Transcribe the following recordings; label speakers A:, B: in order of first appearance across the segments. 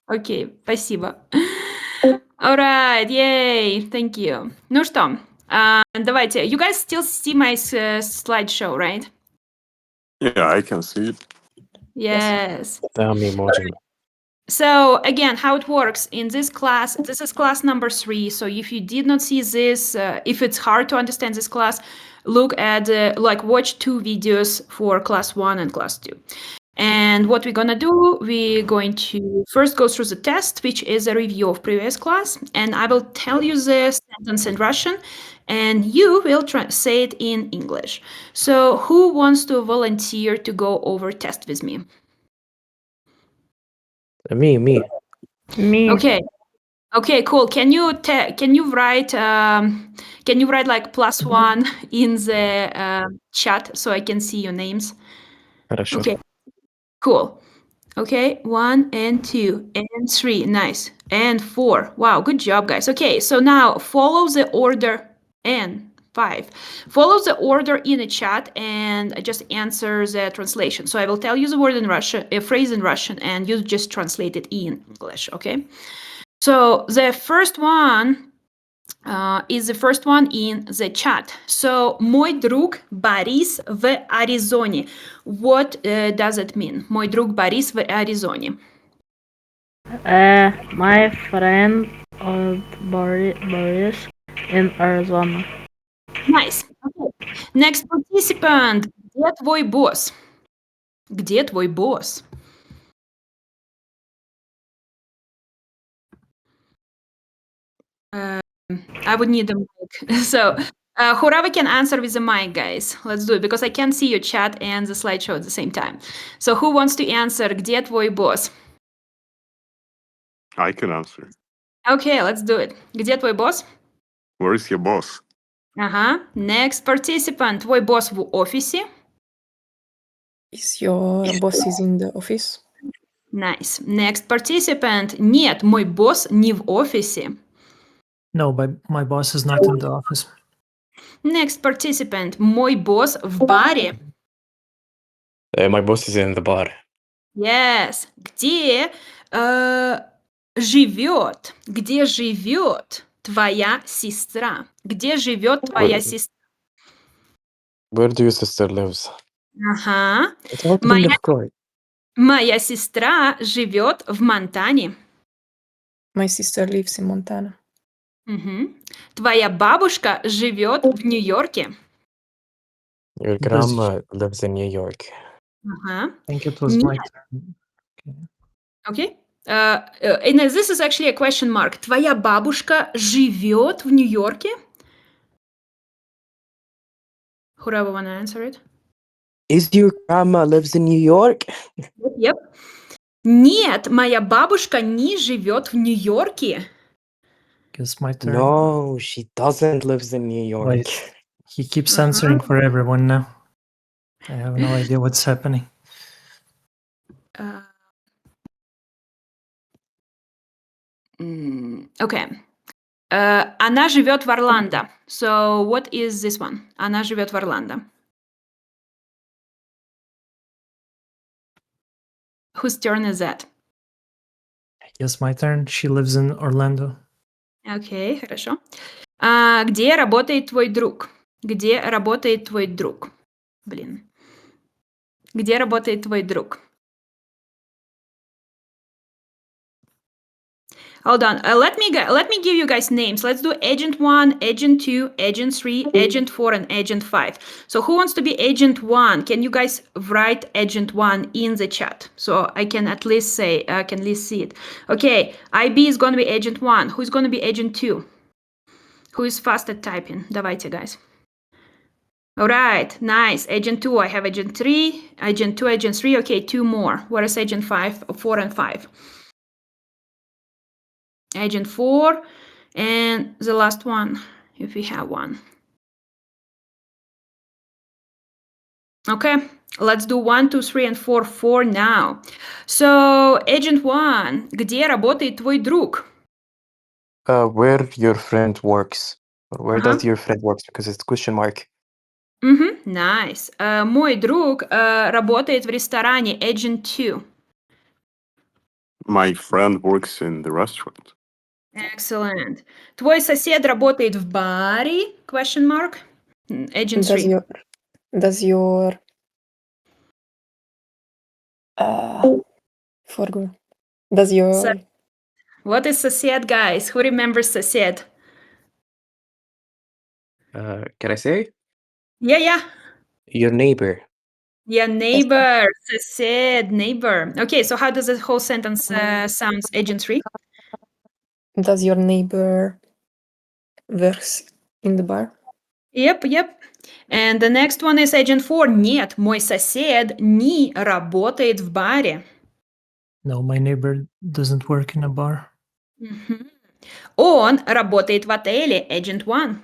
A: Окей, спасибо. Alright, yay, thank you. Ну что, давайте. You guys still see my slideshow, right?
B: Yeah, I can see it.
A: Yes.
C: Tell me emoji.
A: So again, how it works in this class, this is class number 3. So if you did not see this, if it's hard to understand this class, look at, watch 2 videos for class 1 and class 2. And what we're gonna do, we're going to first go through the test, which is a review of previous class, and I will tell you the sentence in Russian, and you will say it in English. So who wants to volunteer to go over test with me?
C: Me.
D: Me.
A: Okay, cool. Can you write like +1 in the chat so I can see your names?
C: Хорошо.
A: Okay, cool. Okay, 1 and 2 and 3, nice, and 4. Wow, good job, guys. Okay, so now follow the order, and 5. Follow the order in the chat and just answer the translation. So I will tell you the word in Russian, a phrase in Russian, and you just translate it in English, okay? So the first one is the first one in the chat. So, мой друг Борис в Аризоне. What does it mean? Мой друг Борис в Аризоне.
D: My friend Boris in Arizona.
A: Nice. Okay. Next participant. Где твой босс? Где твой босс? I would need a mic. So, whoever can answer with the mic, guys. Let's do it, because I can't see your chat and the slideshow at the same time. So, who wants to answer? Где твой босс?
B: I can answer.
A: Okay, let's do it. Где твой босс?
B: Where is your boss?
A: Ага. Next participant. Твой босс в офисе?
E: Is your boss is in the office?
A: Nice. Next participant. Нет, мой босс не в офисе.
F: No, but my boss is not in the office.
A: Next participant. Мой босс в баре.
C: My boss is in the bar.
A: Yes. Где живет? Где живет твоя сестра? Где живет твоя сестра?
C: Where do your sister lives?
A: Ага.
C: Это вот
A: Моя-
C: легко.
A: Моя сестра живет в Монтане.
E: My sister lives in Montana.
A: Мгм. Твоя бабушка живет в Нью-Йорке.
C: Your grandma lives in New York.
A: Ага.
F: I think it was
A: Нет.
F: my turn. Okay.
A: Okay. And this is actually a question mark. Твоя бабушка живет в Нью-Йорке? Whoever wanna answer it?
C: Is your grandma lives in New York?
A: Yep. Нет, моя бабушка не живет в Нью-Йорке.
F: Guess my turn.
C: No, she doesn't lives in New York.
F: Wait. He keeps answering for everyone now. I have no idea what's happening.
A: Okay. Она живет в Орландо. So what is this one? Она живет в Орландо. Whose turn is that?
F: Yes, my turn. She lives in Orlando.
A: Окей, хорошо. Где работает твой друг? Где работает твой друг? Блин. Где работает твой друг? Hold on. Let me give you guys names. Let's do Agent 1, Agent 2, Agent 3, Agent 4, and Agent 5. So who wants to be Agent 1? Can you guys write Agent 1 in the chat? So I can at least say, I can at least see it. Okay, IB is going to be Agent 1. Who's going to be Agent 2? Who is fast at typing? Давайте, guys. All right, nice. Agent 2, I have Agent 3, Agent 2, Agent 3. Okay, 2 more. Where is Agent 5, 4, and 5? Agent 4, and the last one, if we have one. Okay, let's do 1, 2, 3, and 4 for now. So, Agent 1, где работает твой друг?
C: Where your friend works. Or where
A: Uh-huh.
C: does your friend works? Because it's question mark.
A: Nice. Мой друг работает в ресторане Agent 2.
B: My friend works in the restaurant.
A: Excellent. Твой сосед работает в баре? Question mark. Agent
E: Does
A: 3.
E: your forgot. Does your
A: What is сосед, guys? Who remembers сосед?
C: Can I say?
A: Yeah.
C: Your neighbor.
A: Yeah, neighbor, сосед, neighbor. Okay, so how does the whole sentence sounds, Agent 3?
E: does your neighbor works in the bar?
A: Yep. And the next one is Agent 4. Нет, мой сосед не работает в баре.
F: No, my neighbor doesn't work in a bar.
A: Мгм. Он работает в отеле, Agent 1.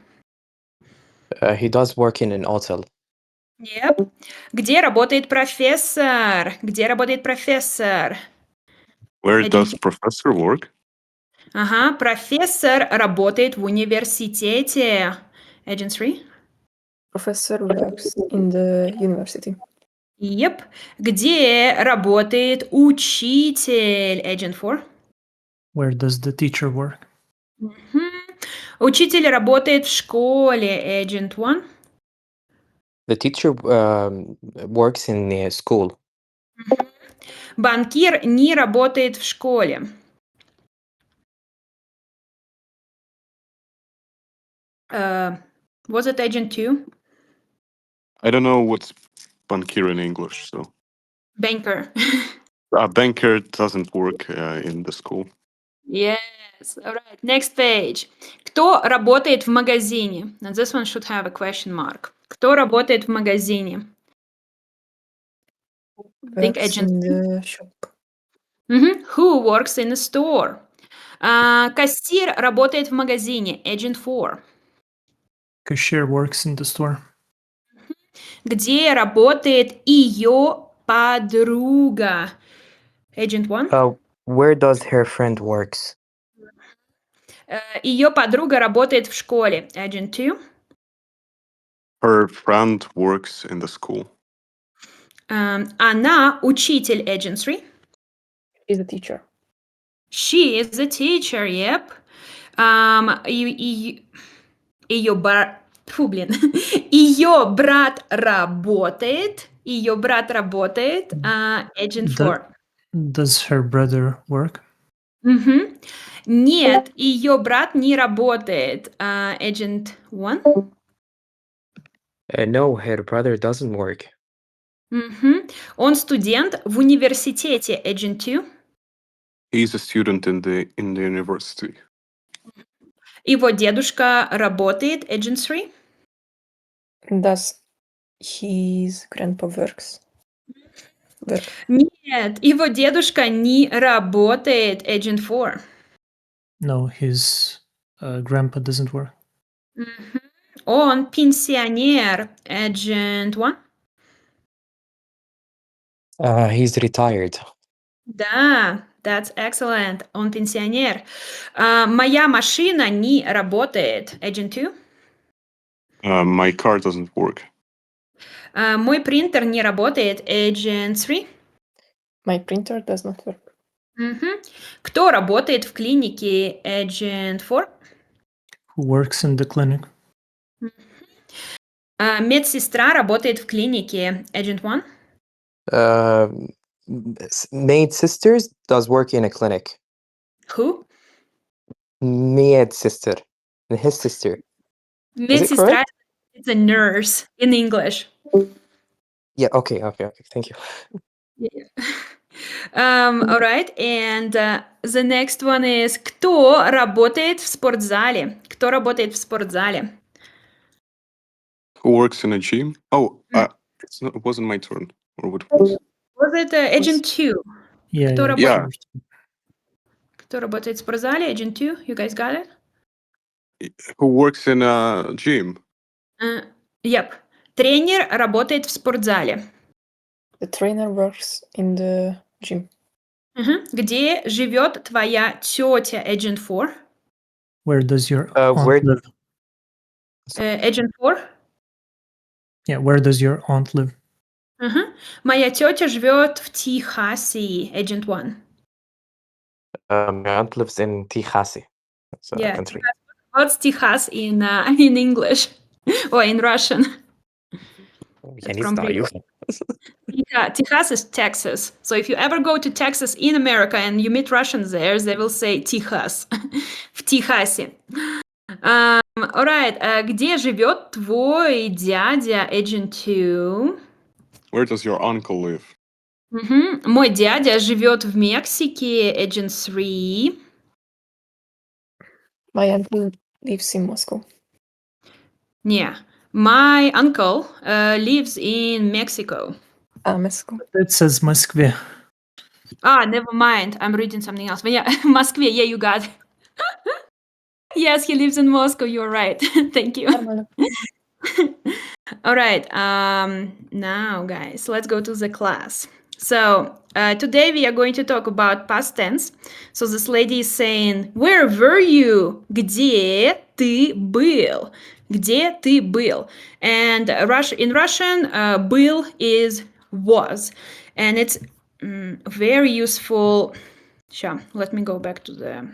C: He does work in an hotel.
A: Yep. Где работает профессор? Где работает профессор?
B: Where
A: Agent
B: does professor work?
A: Ага, профессор работает в университете. Agent 3.
E: Professor works in the university.
A: Yep. Где работает учитель? Agent 4.
F: Where does the teacher work?
A: Мгм. Учитель работает в школе. Agent 1.
C: The teacher works in the school.
A: Банкир не работает в школе. Was it Agent 2?
B: I don't know what's bankier in English, so.
A: Banker.
B: A banker doesn't work in the school.
A: Yes. All right. Next page. Кто работает в магазине? Now this one should have a question mark. Кто работает в магазине? Think
E: Works
A: agent.
E: in the shop.
A: Мгм. Who works in a store? Кассир работает в магазине. Agent 4.
F: Cashier works in the store.
A: Где работает ее подруга? Agent 1.
C: Where does her friend works?
A: Ее подруга работает в школе. Agent 2.
B: Her friend works in the school.
A: Она учитель. Agent 3.
E: She's a teacher.
A: She is the teacher. Yep. Ее брат... Фу, блин. Ее брат работает. Ее брат работает. Agent 4.
F: Does her brother work?
A: Мгм. Нет, ее брат не работает. Agent 1.
C: No, her brother doesn't work.
A: Мгм. Он студент в университете. Agent 2.
B: He's a student in the university.
A: Его дедушка работает. Agent 3.
E: Does his grandpa works? Work.
A: Нет, его дедушка не работает. Agent 4.
F: No, his grandpa doesn't work.
A: Мгм. Он пенсионер. Agent 1.
C: He's retired.
A: Да, that's excellent. Он пенсионер. Моя машина не работает. Agent 2.
B: My car doesn't work.
A: Мой принтер не работает. Agent 3.
E: My printer does not work.
A: Мгм. Кто работает в клинике? Agent 4.
F: Who works in the clinic?
A: Медсестра работает в клинике. Agent 1.
C: Maid sisters does work in a clinic.
A: Who?
C: Maid sister. His sister. it
A: Медсестра
C: correct?
A: is a nurse in English.
C: Yeah, okay. Thank you.
A: Yeah. All right, and the next one is кто работает в спортзале? Кто работает в спортзале?
B: Who works in a gym? Oh, it wasn't my turn. Or what was?
A: Was it Agent 2?
F: Yeah,
A: Кто
F: yeah.
A: работает?
B: Yeah.
A: Кто работает в спортзале? Agent 2? You guys got it?
B: Who works in a gym?
A: Yep. Тренер работает в спортзале.
E: The trainer works in the gym.
A: Мгм. Где живет твоя тетя? Agent 4.
F: Where does your
C: where-
F: aunt live?
A: Agent 4.
F: Yeah, where does your aunt live?
A: Моя тетя живет в Техасе. Agent 1.
C: My aunt lives in Tikhasi. That's a
A: Yeah.
C: country.
A: What's Texas in English or in Russian?
C: Я не
A: from
C: знаю.
A: Texas is Texas. So if you ever go to Texas in America and you meet Russians there, they will say Texas. В Техасе. All right. Где живет твой дядя Agent 2?
B: Where does your uncle live?
A: Мой дядя живет в Мексике, Agent 3.
E: My uncle lives in Moscow.
A: Не. My uncle lives in Mexico.
E: Moscow.
F: It says Moskvе.
A: Never mind. I'm reading something else. But yeah, Москве. Yeah, you got it. Yes, he lives in Moscow. You're right. Thank you.
E: Нормально.
A: All right. Now, guys, let's go to the class. So today we are going to talk about past tense. So this lady is saying, where were you? Где ты был? Где ты был? And in Russian, был is was. And it's very useful. Sure, let me go back to the...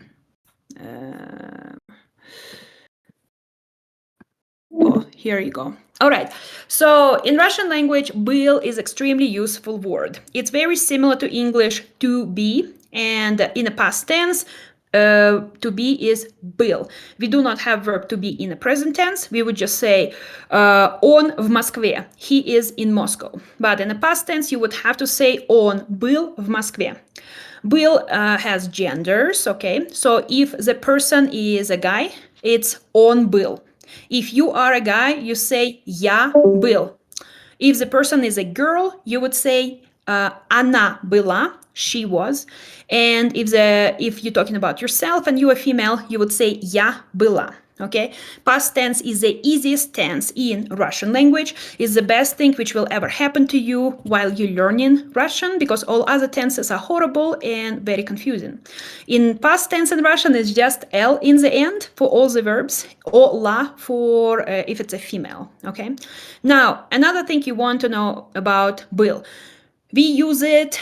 A: here you go. All right. So in Russian language, был is extremely useful word. It's very similar to English to be, and in the past tense, to be is был. We do not have verb to be in the present tense. We would just say он в Москве. He is in Moscow. But in the past tense, you would have to say он был в Москве. Был has genders, okay? So if the person is a guy, it's он был. If you are a guy, you say я был. If the person is a girl, you would say она была, she was. And if you're talking about yourself and you're a female, you would say я была. Okay, past tense is the easiest tense in Russian language. It's the best thing which will ever happen to you while you're learning Russian, because all other tenses are horrible and very confusing. In past tense in Russian, it's just L in the end for all the verbs, or la for if it's a female. Okay. Now, another thing you want to know about был. We use it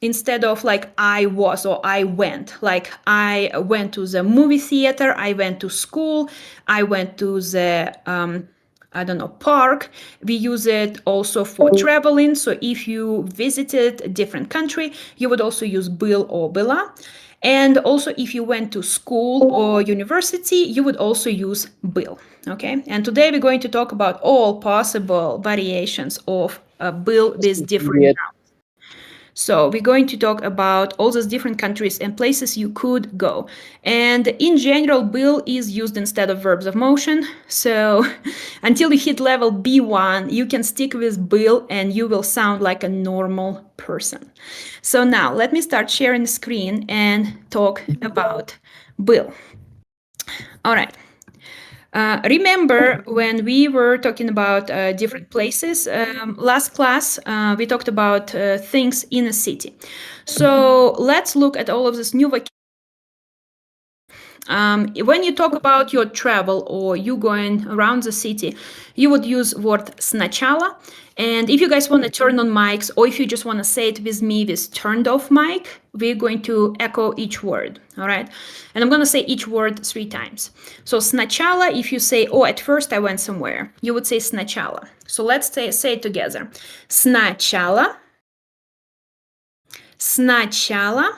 A: instead of like I was or I went. Like I went to the movie theater, I went to school, I went to the park. We use it also for traveling. So if you visited a different country, you would also use был or была. And also if you went to school or university, you would also use был. Okay. And today we're going to talk about all possible variations of был with different nouns. So we're going to talk about all those different countries and places you could go. And in general, был is used instead of verbs of motion. So until you hit level B1, you can stick with был and you will sound like a normal person. So now let me start sharing the screen and talk about был. All right. Remember when we were talking about different places, last class, we talked about things in a city. So let's look at all of this new vocabulary. When you talk about your travel or you going around the city, you would use word сначала. And if you guys want to turn on mics, or if you just want to say it with me with turned off mic, we're going to echo each word, all right? And I'm going to say each word 3 times. So сначала, if you say, oh, at first I went somewhere, you would say сначала. So let's say it together. Сначала, сначала,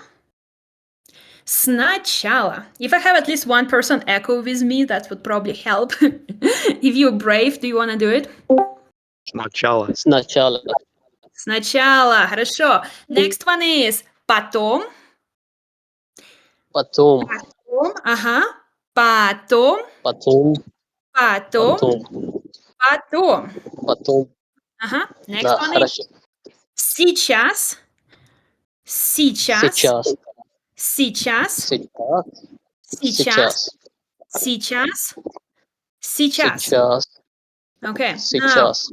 A: сначала. If I have at least one person echo with me, that would probably help. If you're brave, do you want to do it?
G: Сначала.
H: Сначала.
A: Сначала. Хорошо. Next one is потом.
H: Потом.
A: Потом. Ага. Потом.
H: Потом.
A: Потом.
H: Потом.
A: Потом.
H: Потом.
A: Ага. Next
H: Да,
A: one is
H: хорошо.
A: сейчас. Сейчас.
H: Сейчас.
A: Сейчас.
H: Сейчас.
A: Сейчас. Сейчас.
H: Сейчас.
A: Okay. Now,
H: Сейчас.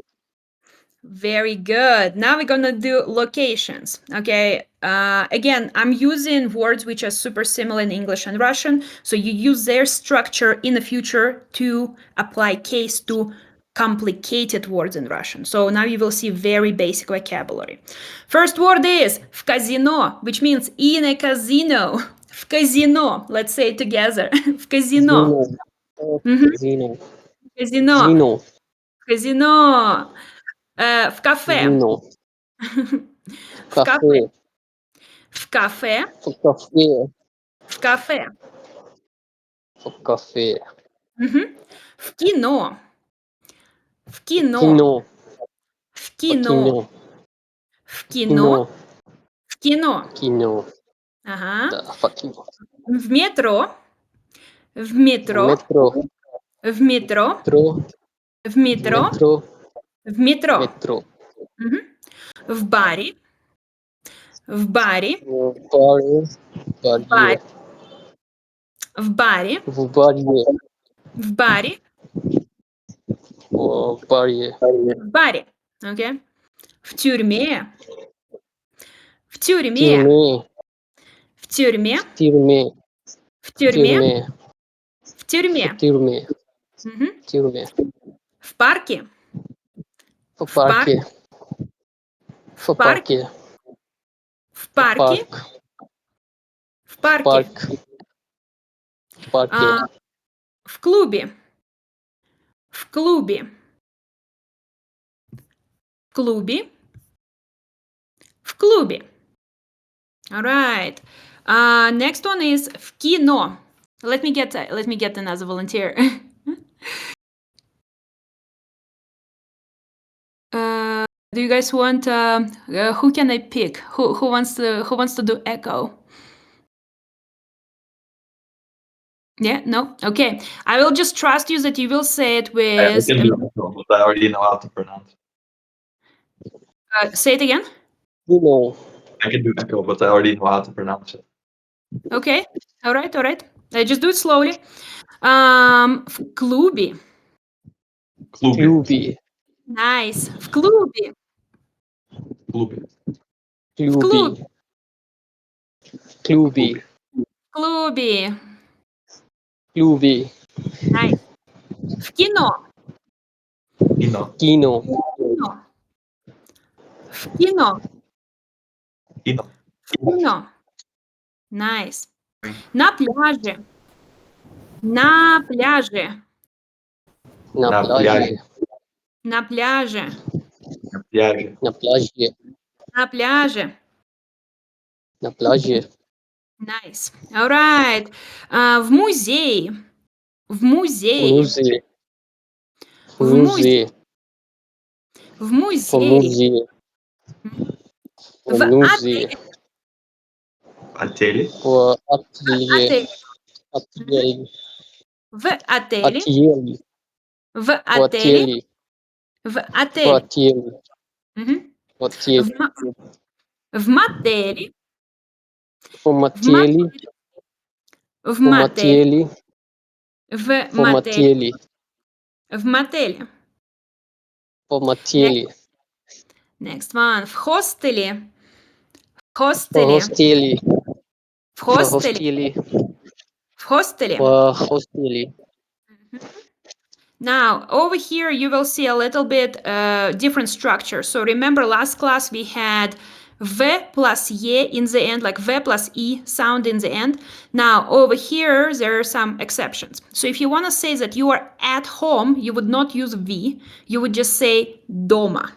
A: very good. Now we're gonna do locations. Okay. Again, I'm using words which are super similar in English and Russian. So you use their structure in the future to apply case to complicated words in Russian. So now you will see very basic vocabulary. First word is в казино, which means in a casino. В казино. Let's say it together. В казино. Mhm.
H: Zeno.
A: Казино.
H: Zeno.
A: Казино. В кафе.
H: Zeno.
A: В кафе.
H: Cafe.
A: В кафе.
H: Cafe.
A: В кафе.
H: Cafe.
A: Мгм. В кино. В кино.
H: Kino.
A: В кино. В кино. В кино.
H: Kino.
A: Ага.
H: Да, fucking.
A: В метро. В метро.
H: Metro.
A: В метро.
H: Metro.
A: В метро.
H: Metro.
A: В метро.
H: Metro.
A: Мгм. В баре. В баре.
H: Баре.
A: Баре. В баре.
H: В баре.
A: В баре.
H: В баре.
A: В баре. Окей. В тюрьме. В тюрьме.
H: Тюрьме.
A: В тюрьме.
H: Тюрьме.
A: В тюрьме.
H: Тюрьме.
A: В тюрьме.
H: Тюрьме.
A: Мгм.
H: Тюрьме.
A: В парке.
H: В парке. В парке.
A: В парке.
H: Парк.
A: В парке.
H: Парк. В парке.
A: В клубе. В клубе. В клубе. В клубе. All right. Next one is в кино. Let me get another volunteer. Do you guys want? Who can I pick? Who wants to do echo? Yeah. No. Okay. I will just trust you that you will say it with.
I: I can do echo, but I already know how to pronounce.
A: Say it again.
H: You know.
I: I can do echo, but I already know how to pronounce it.
A: Okay. All right. Just do it slowly. В клубе.
I: Клубе.
H: Клубе.
A: Nice. В клубе.
I: Клубе.
A: В клубе.
H: Клубе.
A: В клубе.
H: Клубе.
A: Nice. В кино.
I: Кино.
H: Кино.
A: Кино. В кино.
I: Кино.
A: В кино. Nice. На пляже. На пляже.
H: На
I: На
H: пляже.
A: На пляже.
I: На пляже.
H: На пляже.
A: На пляже.
H: На пляже.
A: Nice. All right. В музее. В музее.
H: Музей.
A: В
H: Музей.
A: В
H: В
A: музее.
H: музее.
A: В
H: В музее.
I: Отели.
H: В ателье.
A: отеле.
H: Ателье.
A: В отеле.
H: Ателье.
A: В
H: В
A: отеле.
H: ателье.
A: В
H: В
A: отеле.
H: ателье.
A: Мгм.
H: В ателье.
A: В мотеле.
H: В мотеле.
A: В
H: В
A: мотеле.
H: мотеле.
A: В
H: В
A: мотеле.
H: мотеле.
A: В мотеле.
H: В мотеле.
A: Next one. В хостеле. В
H: В
A: хостеле.
H: хостеле.
A: В
H: В
A: хостеле.
H: хостеле.
A: В хостеле.
H: В хостеле.
A: Now, over here, you will see a little bit different structure. So remember last class we had V plus E in the end, like V plus E sound in the end. Now, over here, there are some exceptions. So if you want to say that you are at home, you would not use V. You would just say дома.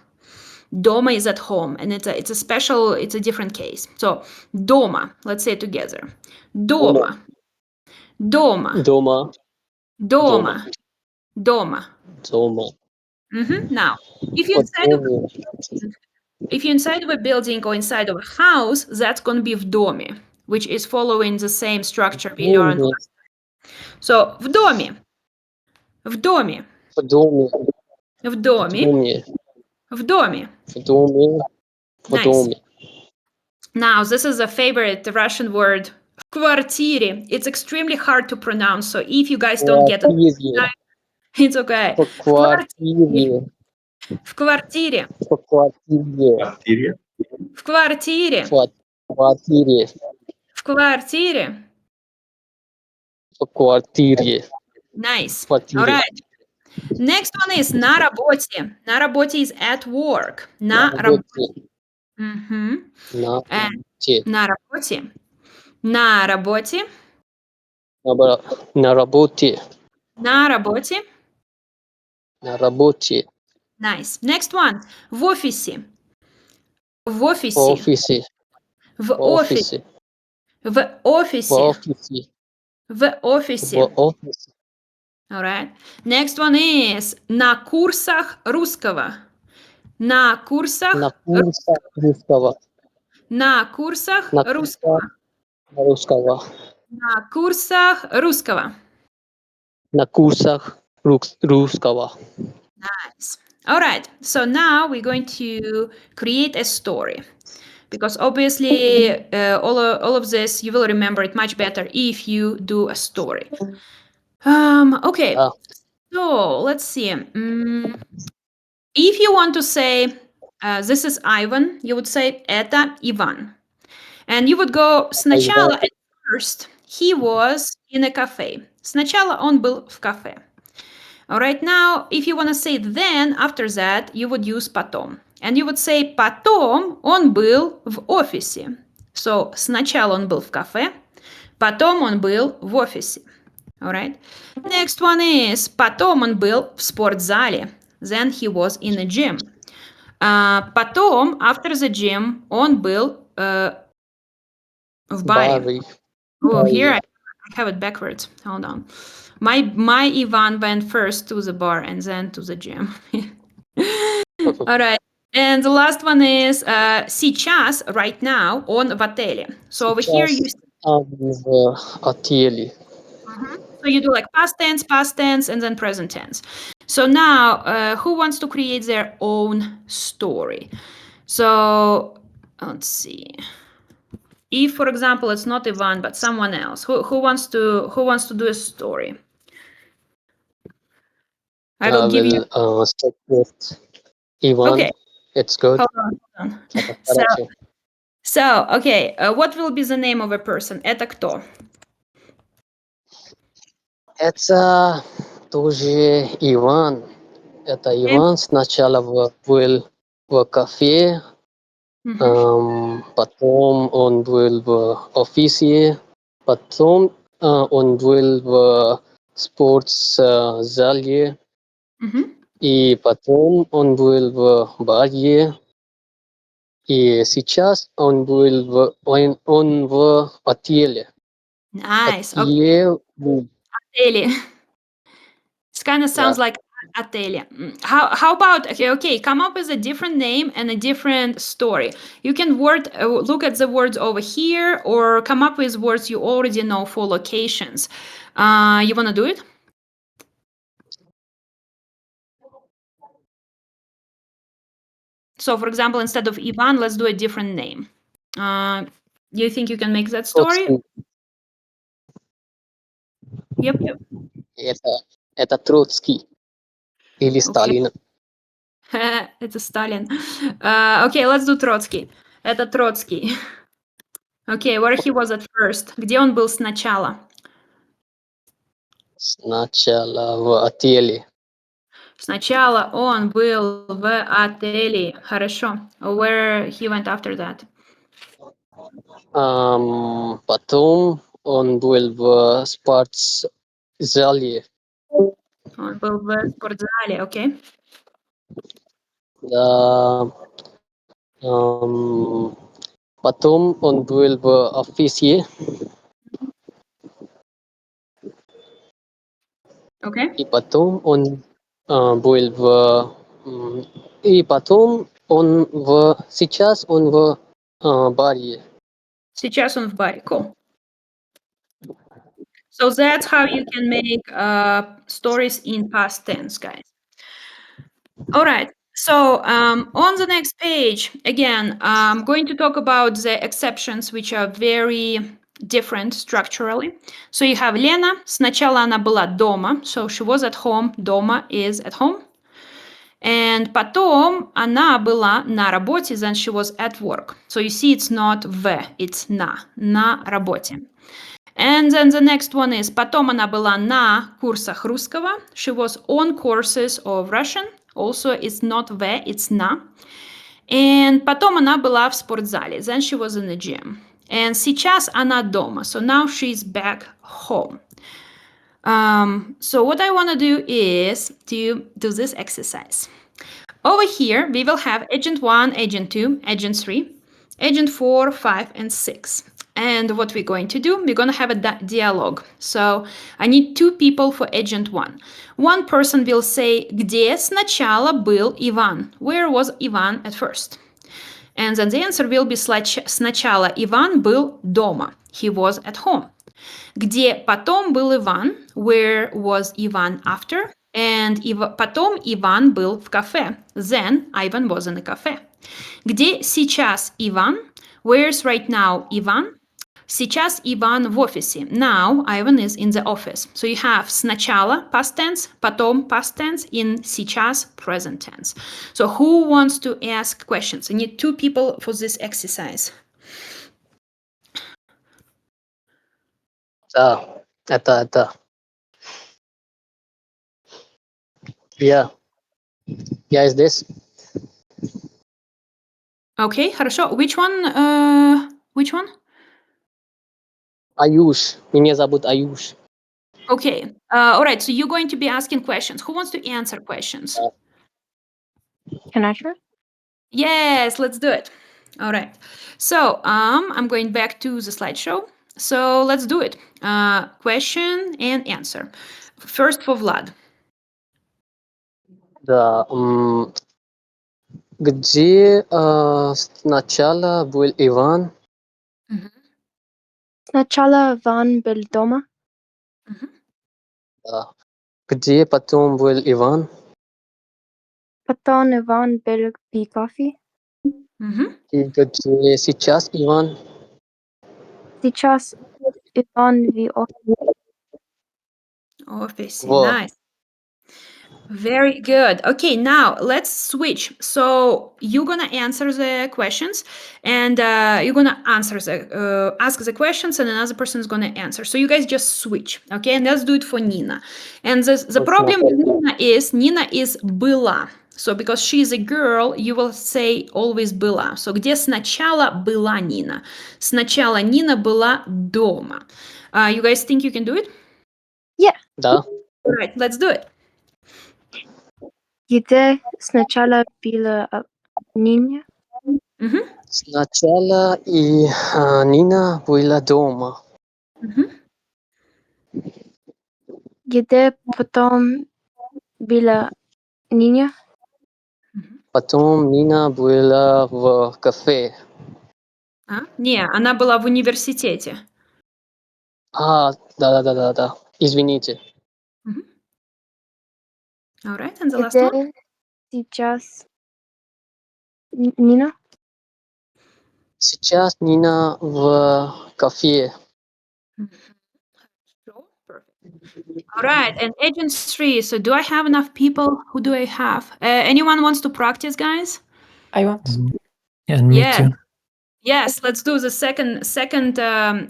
A: Дома is at home, and it's a different case. So, дома, let's say it together. Дома. Дома.
H: Дома.
A: Дома. Дома.
H: Дома.
A: Now, if you're inside of a building or inside of a house, that's going to be в доме, which is following the same structure we learned last time. So, в доме. В доме.
H: В доме.
A: В
H: В
A: доме.
H: доме.
A: В доме.
H: В доме. В
A: Nice.
H: доме.
A: Now, this is a favorite Russian word. В квартире. It's extremely hard to pronounce, so if you guys don't get it,
H: Квартире.
A: it's okay.
H: В квартире.
A: В квартире.
H: В квартире.
I: Квартире.
A: В квартире.
H: В квартире.
A: В квартире.
H: В квартире.
A: Nice.
H: Квартире.
A: All right. Next one is на работе. На работе is at work. На работе. Мгм.
H: На
A: Э,
H: те.
A: На работе. На работе.
H: На работе.
A: На работе.
H: На работе.
A: Nice. Next one. В офисе. В
H: В
A: офисе.
H: офисе.
A: В
H: В
A: офисе.
H: офисе.
A: В
H: В
A: офисе.
H: офисе.
A: В офисе.
H: В офисе.
A: All right. Next one is на курсах русского. На курсах.
H: На курсах русского.
A: На курсах
H: На
A: русского.
H: русского.
A: На курсах русского.
H: На курсах русского.
A: Nice. All right. So now we're going to create a story. Because obviously all of this, you will remember it much better if you do a story. Okay.
H: Ah.
A: So let's see. If you want to say, this is Ivan, you would say, это Иван. And you would go, сначала, at first, he was in a cafe. Сначала он был в кафе. All right, now, if you want to say then, after that, you would use потом. And you would say, потом он был в офисе. So, сначала он был в кафе, потом он был в офисе. All right. Next one is, потом он был в спортзале. Then he was in a gym. Потом, after the gym, он был в баре. Oh, here I have it backwards. Hold on. My Ivan went first to the bar and then to the gym. All right. And the last one is сейчас, right now, он в отеле. So over here you
H: В отеле.
A: So you do like past tense, and then present tense. So now, who wants to create their own story? So let's see. If, for example, it's not Ivan but someone else, who wants to do a story? I will give you.
H: Start with Ivan.
A: Okay.
H: It's good.
A: Hold on.
H: Хорошо.
A: So okay, what will be the name of a person? Это кто?
H: Это тоже Иван. Это Иван сначала был в кафе, потом он был в офисе, потом он был в спортзале, и потом он был в баре, и сейчас он был в отеле.
A: Nice. Okay. Ateli. It kind of sounds like Ateli. How about okay, come up with a different name and a different story. You can look at the words over here or come up with words you already know for locations. You want to do it? So for example, instead of Ivan, let's do a different name. Do you think you can make that story? Yep.
H: Это Троцкий или Сталин.
A: Это Сталин. Okay, let's do Троцкий. Это Троцкий. Okay, where he was at first. Где он был сначала?
H: Сначала в отеле.
A: Сначала он был в отеле. Хорошо. Where he went after that?
H: Потом он был в спортзале.
A: Он был в спортзале, окей.
H: Да. Потом он был в офисе.
A: Okay.
H: И потом он был в... И потом он сейчас он в баре.
A: Сейчас он в баре. Cool. So that's how you can make stories in past tense, guys. All right. So on the next page, again, I'm going to talk about the exceptions, which are very different structurally. So you have Lena. Сначала она была дома. So she was at home. Дома is at home. And потом она была на работе. Then she was at work. So you see it's not в, it's на работе. And then the next one is потом она была на курсах русского. She was on courses of Russian. Also, it's not the, it's на. And потом она была в спортзале. Then she was in the gym. And сейчас она дома. So now she's back home. So what I want to do is to do this exercise. Over here, we will have agent 1, agent 2, agent 3, agent 4, 5, and 6. And what we're going to do, we're going to have a dialogue. So I need 2 people for agent 1. One person will say, где сначала был Иван? Where was Ivan at first? And then the answer will be сначала Иван был дома. He was at home. Где потом был Иван? Where was Ivan after? And потом Иван был в кафе. Then Ivan was in a cafe. Где сейчас Иван? Where's right now Ivan? Сейчас Иван в офисе. Now Ivan is in the office. So you have сначала past tense, потом past tense, in сейчас present tense. So who wants to ask questions? I need 2 people for this exercise.
H: Да, это. Я здесь.
A: Okay, хорошо. Which one? Which one?
H: Аюш. Меня зовут Аюш.
A: Okay. All right. So you're going to be asking questions. Who wants to answer questions?
J: Can I try?
A: Yes, let's do it. All right. So I'm going back to the slideshow. So let's do it. Question and answer. First for Vlad.
H: Да. Где сначала был Иван?
J: Сначала Иван был дома.
H: Да. Где потом был Иван?
J: Потом Иван был в кафе.
H: И где сейчас Иван?
J: Сейчас Иван в офисе.
A: Office.
H: Во.
A: Nice. Very good. Okay, now let's switch. So you're gonna answer the questions, and you're gonna answer the ask the questions, and another person is gonna answer. So you guys just switch, okay? And let's do it for Nina. And the problem with Nina is была. So because she's a girl, you will say always была. So где сначала была Нина? Сначала Нина была дома. You guys think you can do it?
H: Да.
A: All right, let's do it.
J: Где сначала была Нина?
H: Сначала и Нина была дома.
J: Где потом была Нина?
H: Потом Нина была в кафе.
A: Не, она была в университете.
H: Да. Извините.
A: All right, and the last one?
J: Где сейчас Нина?
H: Сейчас Нина в кафе.
A: Perfect. All right, and agent 3. So do I have enough people? Who do I have? Anyone wants to practice, guys?
E: I want.
F: And me
A: Yeah.
F: too.
A: Yes, let's do the second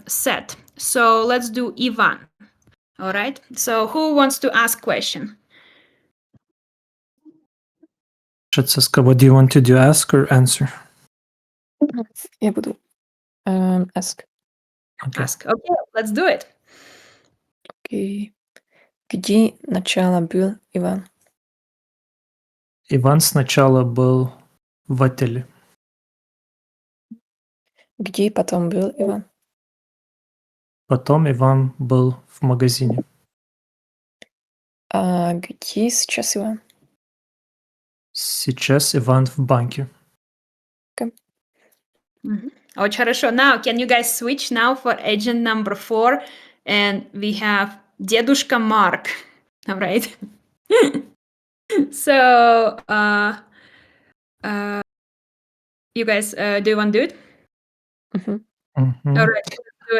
A: set. So let's do Ivan. All right. So who wants to ask question?
F: Shatsaska, what do you want to do? Ask or answer?
E: Я буду ask.
F: Okay.
A: Ask. Okay, let's do it.
E: Окей. Где начало был Иван?
F: Иван сначала был в отеле.
E: Где потом был Иван?
F: Потом Иван был в магазине.
E: А где сейчас Иван?
F: Сейчас Иван в банке.
A: Очень хорошо. Now, can you guys switch now for agent number 4? And we have Дедушка Mark. All right. So, you guys, do you want to do it?
F: Мгм.
A: All right, let's do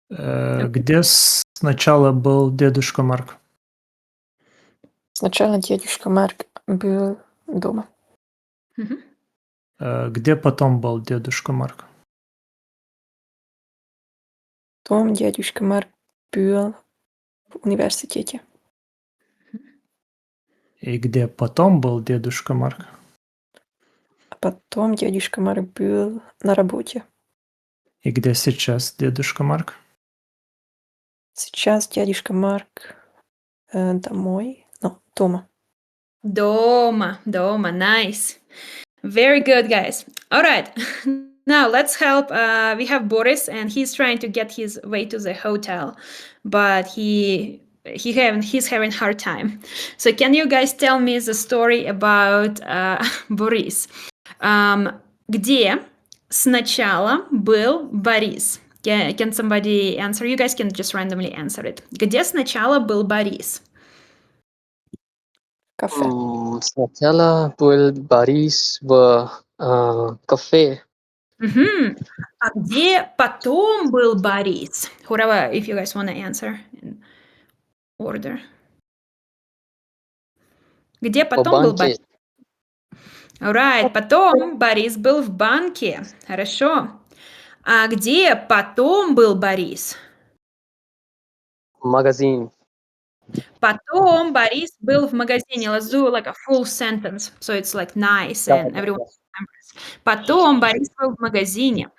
A: it.
F: Где сначала был дедушка Марк?
E: Сначала дедушка Марк был дома.
F: Где потом был дедушка Марк?
E: Потом дядюшка Марк был в университете.
F: И где потом был дедушка Марк?
E: А потом дядюшка Марк был на работе.
F: И где сейчас дедушка Марк?
E: Сейчас дядюшка Марк домой. Ну, дома.
A: Дома, дома, nice. Very good, guys. All right. Now let's help. We have Boris, and he's trying to get his way to the hotel, but he's having hard time. So can you guys tell me the story about Boris? Где сначала был Борис? Can somebody answer? You guys can just randomly answer it. Где сначала был Борис?
E: Кафе.
H: Сначала был Борис в кафе.
A: Мгм. А где потом был Борис? Whoever, if you guys want to answer in order. Где
H: В
A: потом был Борис?
H: банке.
A: Alright, потом Борис был в банке. Хорошо. А где потом был Борис?
H: Магазин.
A: Потом Борис был в магазине. Let's do like a full sentence, so it's like nice
H: Да,
A: and
H: да,
A: everyone
H: да.
A: remembers. Потом Борис был в магазине.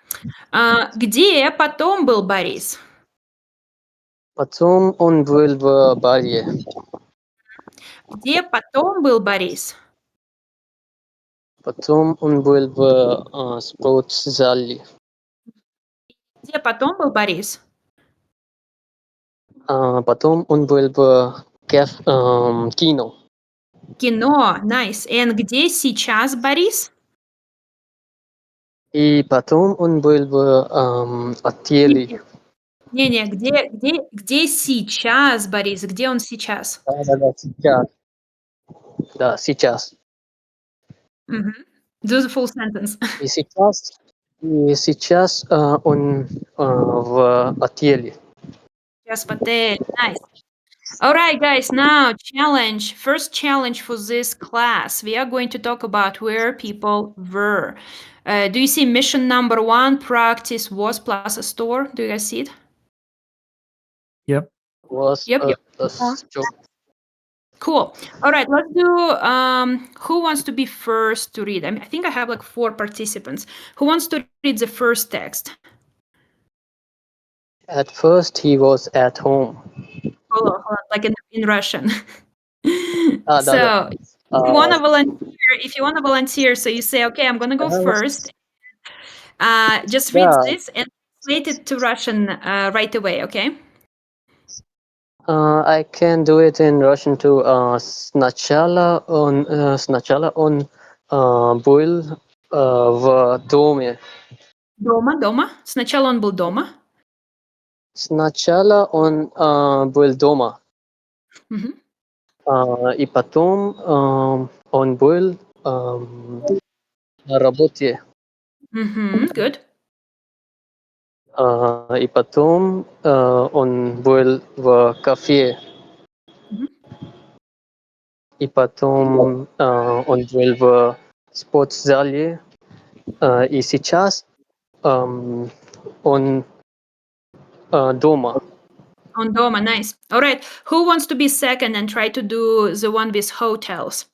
A: Где потом был Борис?
H: Потом он был в баре.
A: Где потом был Борис?
H: Потом он был в спортзале.
A: Где потом был Борис?
H: Потом он был в кино.
A: Кино, nice. And где сейчас Борис?
H: И потом он был в отеле.
A: Не-не, где сейчас Борис? Где он сейчас?
H: Да, сейчас. Да, сейчас.
A: Мгм. Do the full sentence.
H: И сейчас он в отеле.
A: Сейчас в отеле. Nice. All right, guys. Now challenge. First challenge for this class. We are going to talk about where people were. Do you see mission number 1? Practice was plus a store. Do you guys see it?
F: Yep.
H: Was
A: Yep, yep.
H: a store.
A: Cool. All right, let's do who wants to be first to read? I think I have like 4 participants. Who wants to read the first text?
H: At first he was at home.
A: Hold on, like in Russian.
H: Да,
A: So
H: да.
A: if you want to volunteer, so you say, okay, I'm gonna go first. Just read
H: Yeah.
A: this and translate it to Russian right away, okay?
H: I can do it in Russian too. Сначала он был в доме.
A: Дома. Сначала он был дома.
H: Сначала он был дома,
A: Мгм.
H: и потом он был на работе,
A: Мгм, good.
H: и потом он был в кафе,
A: Мгм.
H: и потом он был в спортзале, и сейчас он дома.
A: On дома, nice. All right, who wants to be second and try to do the one with hotels?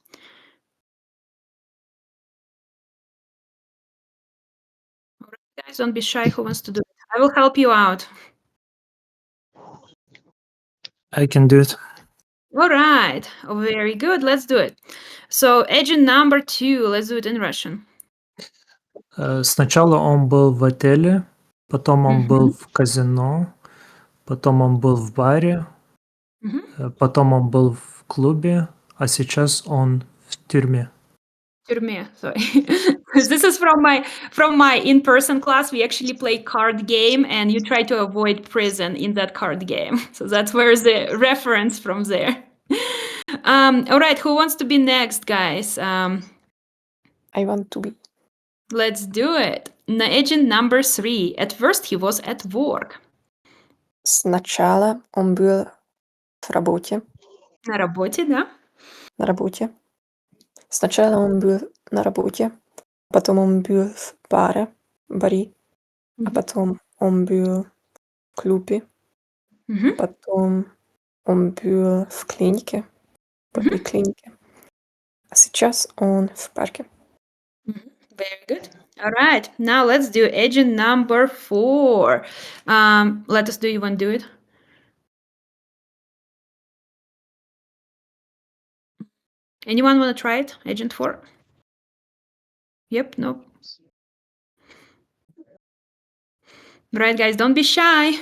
A: All right, guys, don't be shy. Who wants to do it? I will help you out.
F: I can do it.
A: All right, very good. Let's do it. So, agent number 2. Let's do it in Russian.
F: Сначала он был в отеле, потом он был
A: Мгм.
F: в казино, потом он был в баре,
A: Мгм.
F: потом он был в клубе, а сейчас он в тюрьме.
A: Тюрьме, sorry. This is from my in-person class. We actually play card game, and you try to avoid prison in that card game. So that's where the reference from there. All right, who wants to be next, guys?
E: I want to be.
A: Let's do it. Agent number 3. At first, he was at work.
E: Сначала он был в работе.
A: На работе, да?
E: На работе. Сначала он был на работе, потом он был в баре, а
A: Мгм.
E: потом он был клубе.
A: Мгм.
E: Потом он был в клинике, в поликлинике. А сейчас он в парке.
A: Very good. All right. Now let's do agent number 4. Let us do. You want to do it? Anyone want to try it? Agent 4? Yep. Nope. Right, guys. Don't be shy.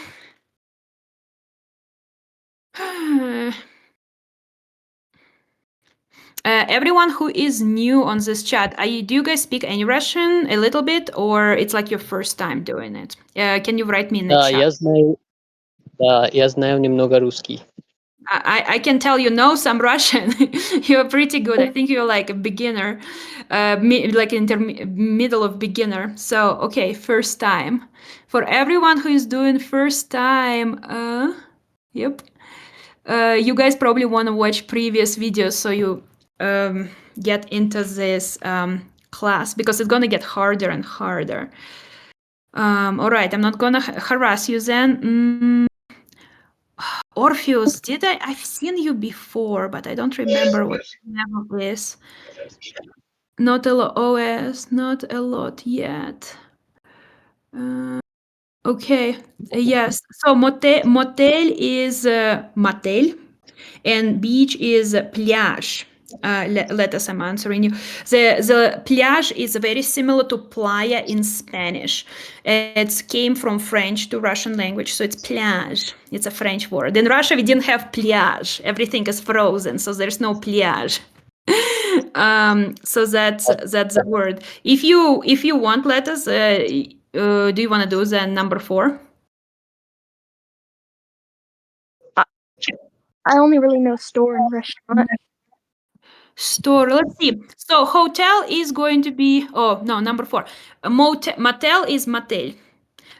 A: Everyone who is new on this chat, do you guys speak any Russian a little bit, or it's like your first time doing it? Can you write me in the
H: Да,
A: chat?
H: я знаю немного русский.
A: I can tell you know some Russian. You're pretty good. I think you're like a beginner, like middle of beginner. So, okay, first time. For everyone who is doing first time, yep. You guys probably want to watch previous videos so you get into this class because it's going to get harder and harder. All right, I'm not going to harass you then. Orpheus, I've seen you before, but I don't remember what your level is. Not a lot. OS, not a lot yet. Okay, yes. So motel is motel, and beach is pляж. Let us, I'm answering you. The pляж is very similar to playa in Spanish. It came from French to Russian language, so it's pляж. It's a French word. In Russia, we didn't have pляж. Everything is frozen, so there's no pляж. So that's the word. If you want, let us. Do you want to do the number 4?
J: I only really know store and restaurant.
A: Store. Let's see. So hotel is going to be. Oh no, number 4. Motel is motel.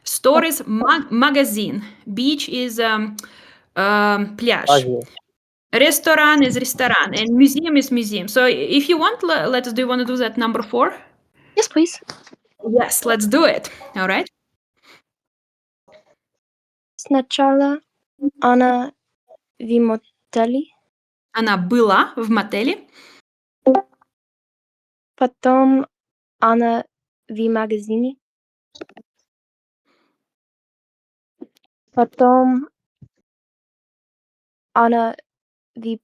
A: Store is magazine. Beach is pляж.
H: Азия.
A: Restaurant is restaurant, and museum is museum. So if you want, let us. Do you want to do that number 4?
J: Yes, please.
A: Yes, let's do it. All right.
J: Сначала она в мотеле,
A: Она была в мотеле.
J: потом она в магазине, потом она в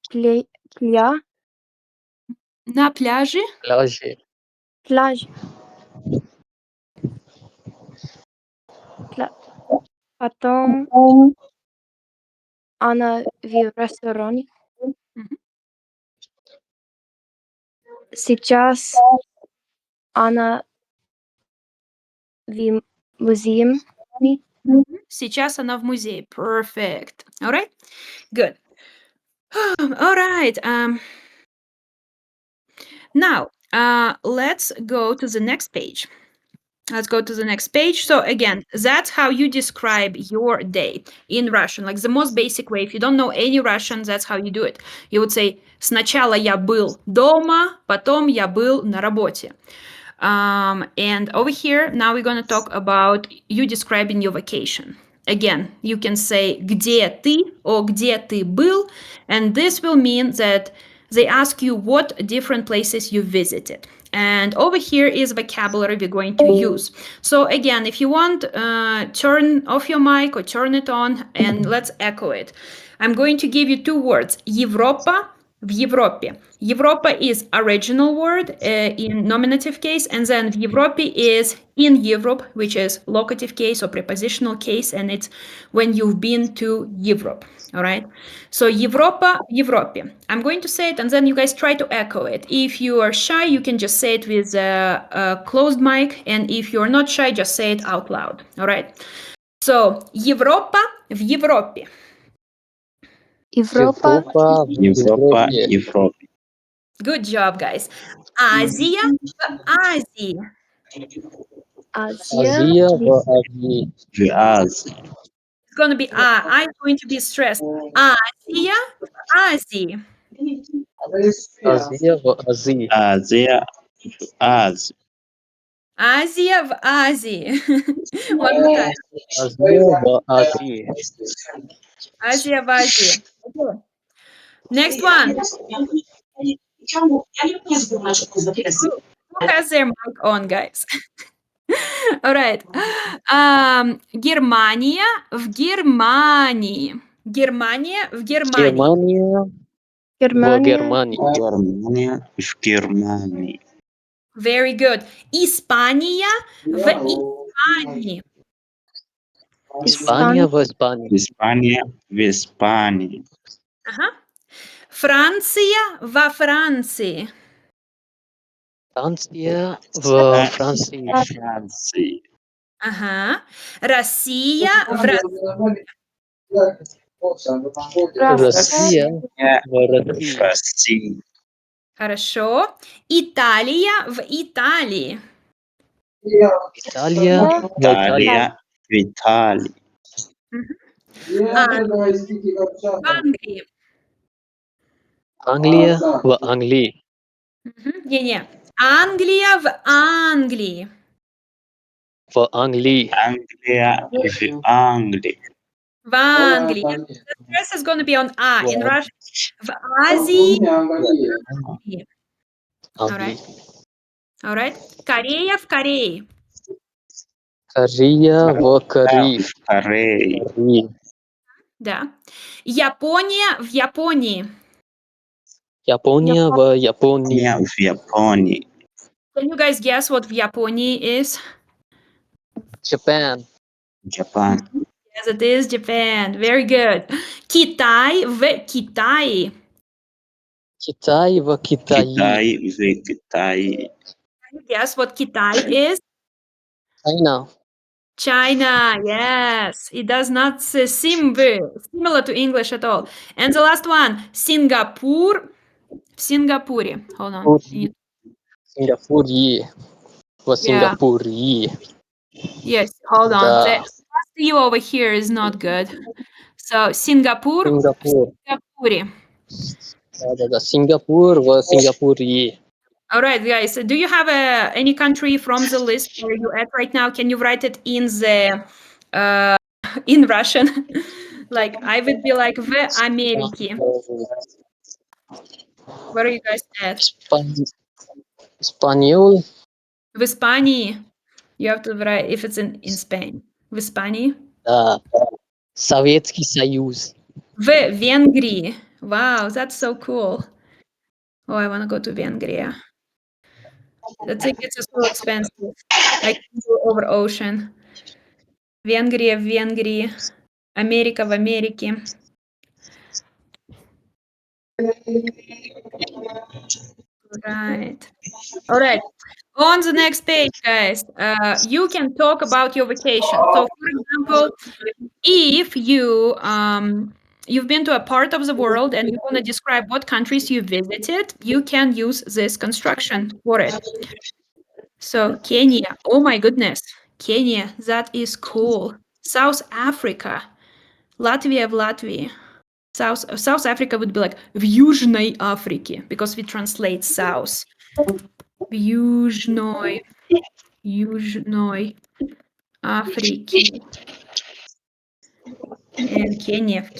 A: На пляже.
H: Пляжи.
J: пляже, потом она в ресторане.
A: Мгм.
J: Сейчас она в музее.
A: Сейчас она в музее. Perfect. All right. Good. All right. Now, let's go to the next page. Let's go to the next page. So again, that's how you describe your day in Russian. Like the most basic way. If you don't know any Russian, that's how you do it. You would say «Сначала я был дома, потом я был на работе». And over here, now we're going to talk about you describing your vacation. Again, you can say где ты or где ты был, and this will mean that they ask you what different places you visited. And over here is vocabulary we're going to use. So again, if you want, turn off your mic or turn it on and let's echo it. I'm going to give you 2 words, Европа, в Европе. Европа is original word in nominative case, and then в Европе is in Europe, which is locative case or prepositional case, and it's when you've been to Europe. All right. So Европа в Европе. I'm going to say it, and then you guys try to echo it. If you are shy, you can just say it with a closed mic, and if you're not shy, just say it out loud. All right. So Европа в Европе.
J: Европа,
H: Европа в Европе.
A: Good job, guys. Азия в Азии.
J: Азия,
H: Азия в Азии.
C: В Азии.
A: It's going to be I is going to be stressed. Азия в Азии.
H: Азия в Азии.
C: Азия в Азии.
A: Азия в Азии. One more time.
H: Азия в Азии.
A: Азия в Азии. Okay. Next one. Who has their mic on, guys? All right. Германия в Германии. Германия в Германии.
H: Германия в
J: Германия.
H: Германии.
K: Германия в Германии.
A: Very good. Испания в Испании.
H: Испания в Испании.
K: Испания в Испании.
A: Ага. Франция во Франции.
H: Франция в Франции.
K: Франции.
A: Ага. Россия в России.
H: Россия в России.
K: России.
A: Хорошо. Италия в Италии.
H: Италия в Италии.
K: Италия в Италии.
A: В Англии.
H: Англия в Англии.
A: Не-не. Англия в Англии.
H: В Англии.
K: Англия в Англии.
A: В Англии. The stress is going to be on A in Russian. В Азии.
H: Англии.
A: All right. Корея в Корее.
H: Корея в Корее.
K: В Корее.
H: Корее.
A: Да. Япония в Японии.
H: Япония в Японии.
K: В Японии.
A: Can you guys guess what в Японии is?
H: Japan.
K: Japan.
A: Yes, it is Japan. Very good. Китай в Китае.
H: Китай в Китае.
K: Китай в Китае.
A: Can you guess what Китай is?
H: China.
A: China, yes. It does not seem similar to English at all. And the last one, Singapore. В Сингапуре. Hold on.
H: Сингапуре. В Сингапуре.
A: Yes, hold on.
H: Да.
A: The last you over here is not good. So, Singapore.
H: Сингапур.
A: Сингапуре.
H: Да. Сингапур в Сингапуре.
A: All right, guys. So do you have any country from the list where you're at right now? Can you write it in the in Russian? Like I would be like в Америке. Where are you guys at?
H: Испаньол.
A: В Испании. You have to write if it's in Spain. В Испании.
H: Да. Советский Союз.
A: В Венгрии. Wow, that's so cool. Oh, I want to go to Vengria. The tickets are so expensive. I can go over ocean. Венгрия в Венгрии. Америка в Америке. Right. All right. On the next page, guys, you can talk about your vacation. So, for example, if you've been to a part of the world and you want to describe what countries you visited, you can use this construction for it. So, Kenya. Oh my goodness. Kenya. That is cool. South Africa. Latvia в Latvia. South Africa would be like в Южной Африке, because we translate south. В Южной Африке. And Kenya, в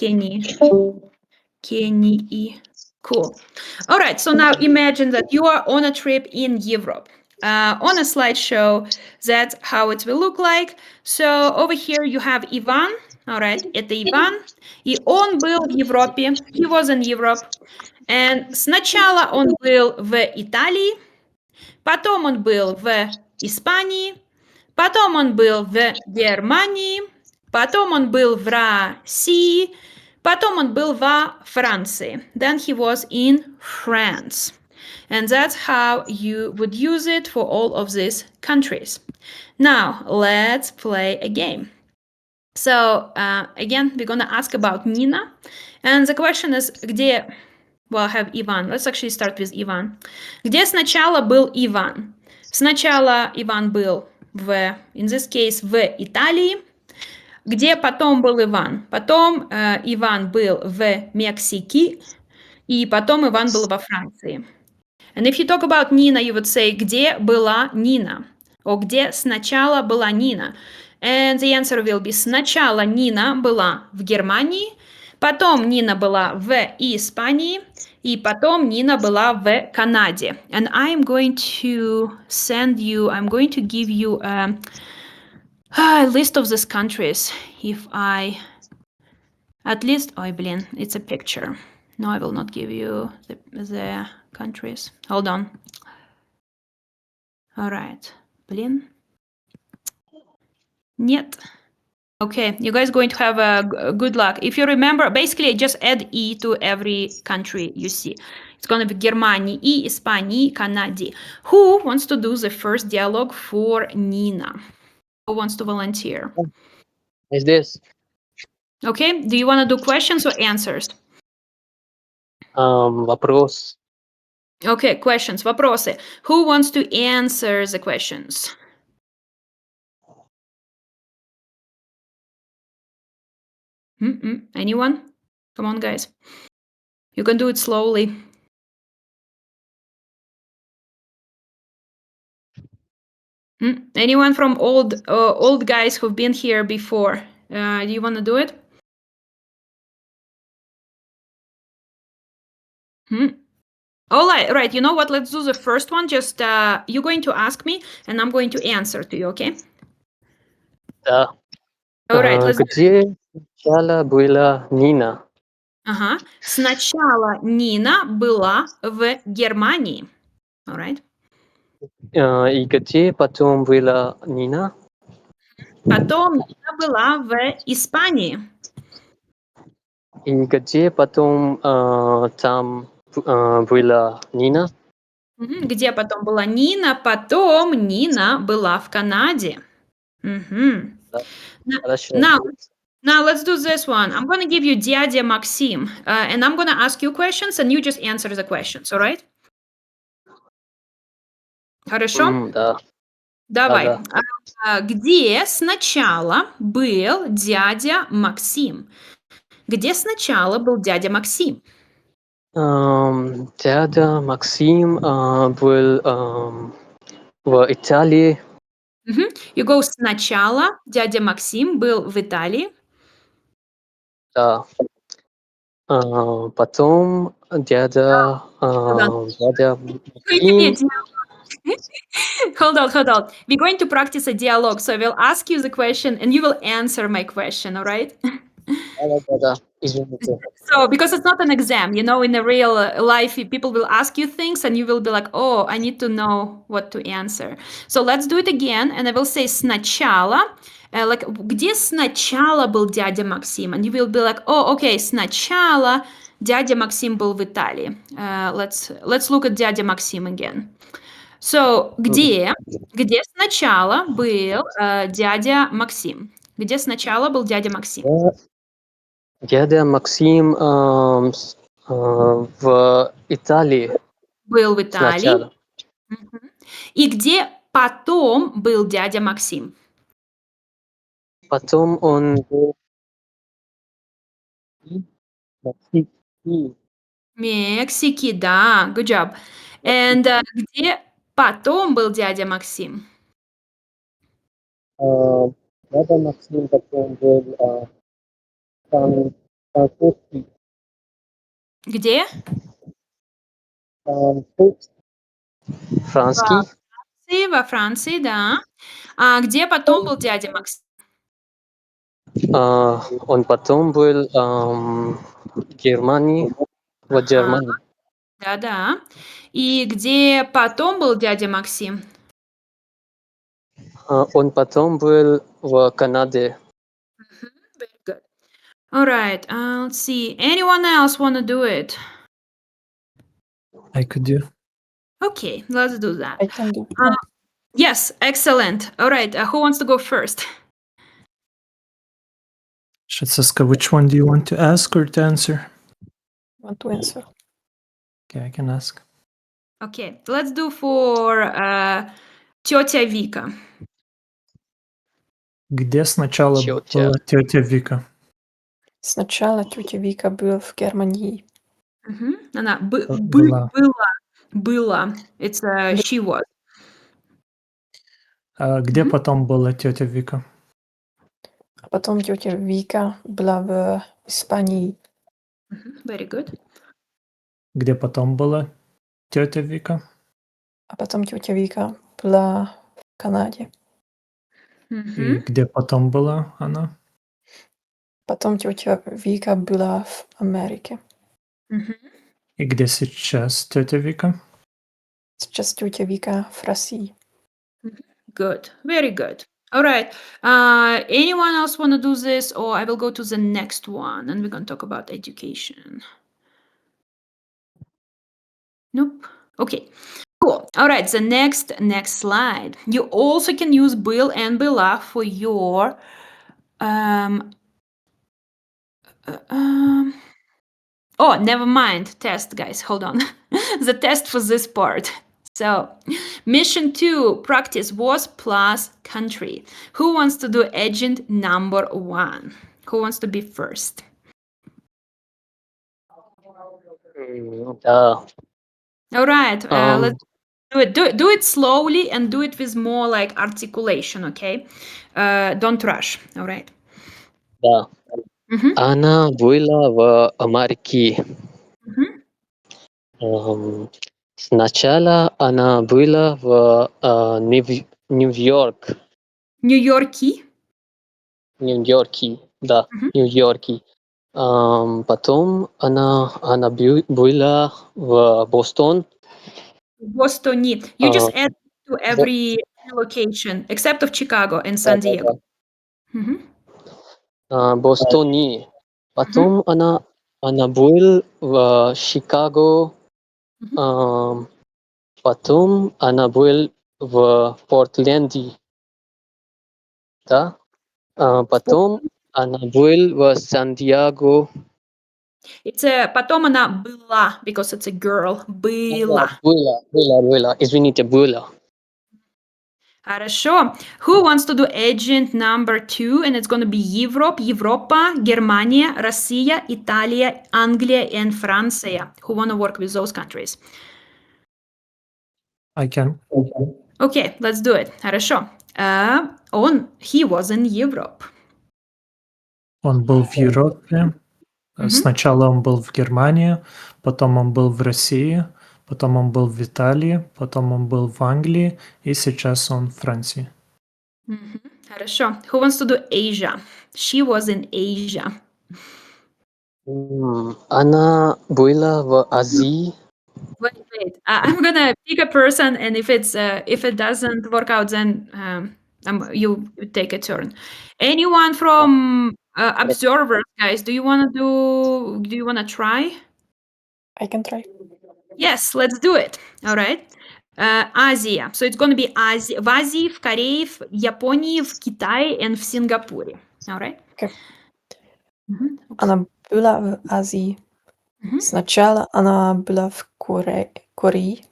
A: Kenii. Cool. All right, so now imagine that you are on a trip in Europe. On a slideshow, that's how it will look like. So over here you have Ivan. All right, это Иван. И он был в Европе. He was in Europe. And сначала он был в Италии, потом он был в Испании, потом он был в Германии, потом он был в России, потом он был во Франции. Then he was in France. And that's how you would use it for all of these countries. Now, let's play a game. So, again, we're going to ask about Nina. And the question is, где... Well, I have Ivan. Let's actually start with Ivan. Где сначала был Иван? Сначала Иван был in this case, в Италии. Где потом был Иван? Потом Иван был в Мексике. И потом Иван был во Франции. And if you talk about Nina, you would say, где была Nina? где сначала была Нина? And the answer will be сначала Нина была в Германии, потом Нина была в Испании, и потом Нина была в Канаде. And I'm going to give you a list of these countries. If I, at least, ой, блин, it's a picture. No, I will not give you the countries. Hold on. All right. Блин. Нет. Okay, you guys going to have a good luck. If you remember, basically just add E to every country you see. It's going to be Германии, Испании, Канаде. Who wants to do the first dialogue for Nina? Who wants to volunteer?
H: Is this?
A: Okay, do you want to do questions or answers?
H: Вопрос.
A: Okay, questions, вопросы. Who wants to answer the questions? Anyone? Come on, guys. You can do it slowly. Anyone from old guys who've been here before? Do you want to do it? All right. You know what? Let's do the first one. Just you're going to ask me, and I'm going to answer to you. Okay?
H: Да.
A: All right. Let's.
H: Где сначала была Нина?
A: Ага. Сначала Нина была в Германии. All right.
H: И где потом была Нина?
A: Потом Нина была в Испании.
H: И где потом там была Нина?
A: Где потом была Нина? Потом Нина была в Канаде.
H: Хорошо.
A: Now let's do this one. I'm going to give you Дядя Максим, and I'm going to ask you questions, and you just answer the questions, all right? Хорошо?
H: Да.
A: Давай.
H: Да.
A: Где сначала был дядя Максим? Где сначала был дядя Максим?
H: Дядя Максим был в Италии.
A: You go сначала. Дядя Максим был в Италии.
H: Да. Потом дядя Максим.
A: Hold on. We're going to practice a dialogue. So I will ask you the question and you will answer my question, all right?
H: Да. Извините.
A: So, because it's not an exam, you know, in the real life, people will ask you things and you will be like, oh, I need to know what to answer. So let's do it again. And I will say сначала, like, где сначала был дядя Максим? And you will be like, oh, okay, сначала дядя Максим был в Италии. Let's look at дядя Максим again. So, где сначала был дядя Максим? Где сначала был дядя Максим?
H: Дядя Максим в Италии.
A: Был в Италии.
H: Сначала.
A: И где потом был дядя Максим?
H: Потом он был в
A: Мексики, да, good job. And где потом был дядя Максим?
H: Дядя Максим потом был французский.
A: Где?
H: Французский.
A: Во Франции, да. А где потом был дядя Максим?
H: Он потом был в Германии. В Германии.
A: Да. И где потом был дядя Максим?
H: Он потом был в Канаде.
A: Very good. All right, let's see. Anyone else want to do it?
F: I could do.
A: Okay, let's do that.
E: I can do.
A: Yes, excellent. All right, who wants to go first?
F: Shatsaska, which one do you want to ask or to answer?
E: Want to answer?
F: Okay, I can ask.
A: Okay, let's do for тетя Вика.
F: Где сначала
H: Тётя.
F: была тетя Вика?
E: Сначала тетя Вика была в Германии.
A: Она
F: Была.
A: была. It's she was.
F: Где потом была тетя Вика?
E: А потом тетя Вика была в Испании.
A: Very good.
F: Где потом была тетя Вика?
E: А потом тетя Вика была в Канаде.
F: И где потом была она?
E: Потом тетя Вика была в Америке.
F: И где сейчас тетя Вика?
E: Сейчас тетя Вика в России.
A: Good. Very good. All right. Anyone else want to do this, or I will go to the next one, and we're going to talk about education. Nope. Okay. Cool. All right. The next slide. You also can use был and была for your oh, never mind. Test, guys. Hold on. The test for this part. So, mission 2 practice was plus country. Who wants to do agent number 1? Who wants to be first? All right. Let's do it. Do it slowly and do it with more like articulation, okay? Don't rush. All right.
H: Да. Она была в Америке. Сначала она была в Нью-Йорке.
A: Нью-Йорке.
H: Нью-Йорке, да, Нью-Йорке. Потом она была в Бостон.
A: Бостоне. You just add to every location except of Chicago and San Diego.
H: Бостоне. Потом она была в Chicago. Потом она была в Портленде. Да? Потом она была в Сан-Диего.
A: Потом она была, because it's a girl. Была.
H: Была. Извините, была.
A: Хорошо. Who wants to do agent number 2? And it's going to be Europe, Европа, Германия, Россия, Italia, Anglia, and Франция. Who want to work with those countries?
F: I can.
A: Okay, let's do it. Хорошо. He was in Europe.
F: Он был в Европе. Сначала он был в Германии, потом он был в России, потом он был в Италии, потом он был в Англии, и сейчас он в Франции.
A: Хорошо. Who wants to do Asia? She was in Asia.
H: Она была в Азии.
A: Wait. I'm gonna pick a person, and if it doesn't work out, then you take a turn. Anyone from observers, guys? Do you wanna try?
E: I can try.
A: Yes, let's do it. All right. Азия. So it's gonna be Азия. В Азии, в Корее, в Японии, в Китае, and в Сингапуре. All right.
E: Okay. Она была в Азии. Сначала она была в Корее.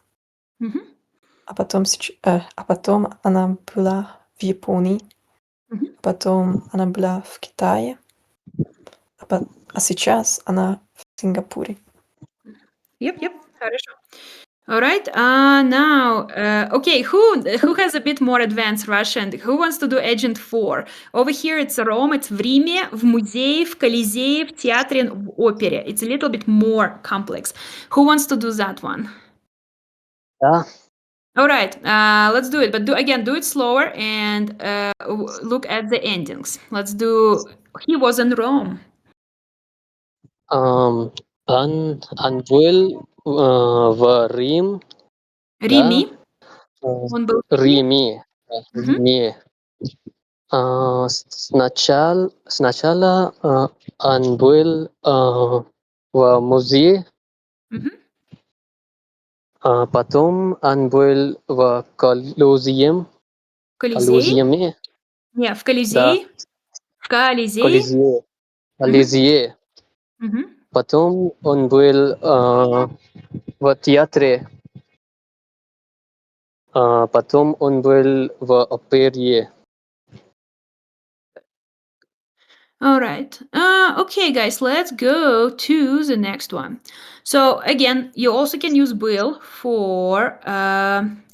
E: А потом она была в Японии. Потом она была в Китае. А сейчас она в Сингапуре.
A: Yep. Хорошо. All right. Now, okay. Who has a bit more advanced Russian? Who wants to do agent 4? Over here, it's Rome. It's в Риме, в музее, в Колизее, в театре, в опере. It's a little bit more complex. Who wants to do that one?
H: Да.
A: All right. Let's do it. But do it slower and look at the endings. Let's do. He was in Rome.
H: Он был в Рим.
A: Риме.
H: Да?
A: Он был в
H: Риме. Сначала он был в музее. Потом он был в Колизеуме.
A: Колизее? Нет, в Колизее. В Колизее.
H: Колизее. Потом он был в театре. Потом он был в опере.
A: All right. Okay, guys, let's go to the next one. So again, you also can use will for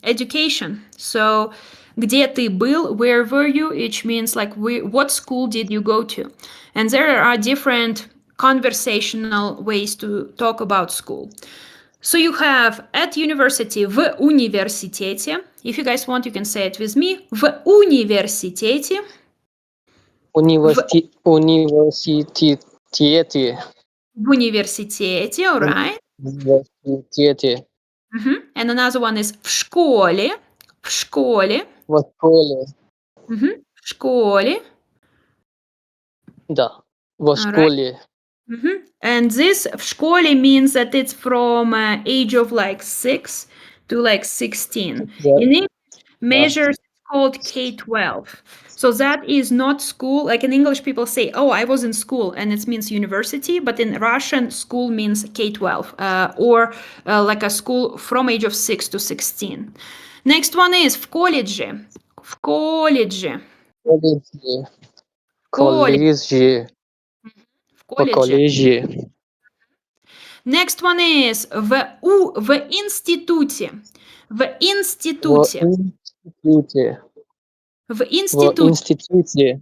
A: education. So Где ты был? Where were you? Which means like what school did you go to? And there are different conversational ways to talk about school. So you have at university, в университете. If you guys want, you can say it with me. В университете.
H: Университете.
A: В университете, all right.
H: Университете.
A: And another one is в школе. В школе.
H: В школе.
A: В школе.
H: Да. В школе.
A: And this в школе means that it's from age of like 6 to like 16.
H: Yeah.
A: In English, measures called K-12. So that is not school. Like in English, people say, oh, I was in school, and it means university. But in Russian, school means K-12 or like a school from age of 6 to 16. Next one is в колледже. В колледже.
H: Колледже.
A: Колледже. В колледже.
H: Колледже.
A: Next one is в институте. В институте. В институте.
H: В институте.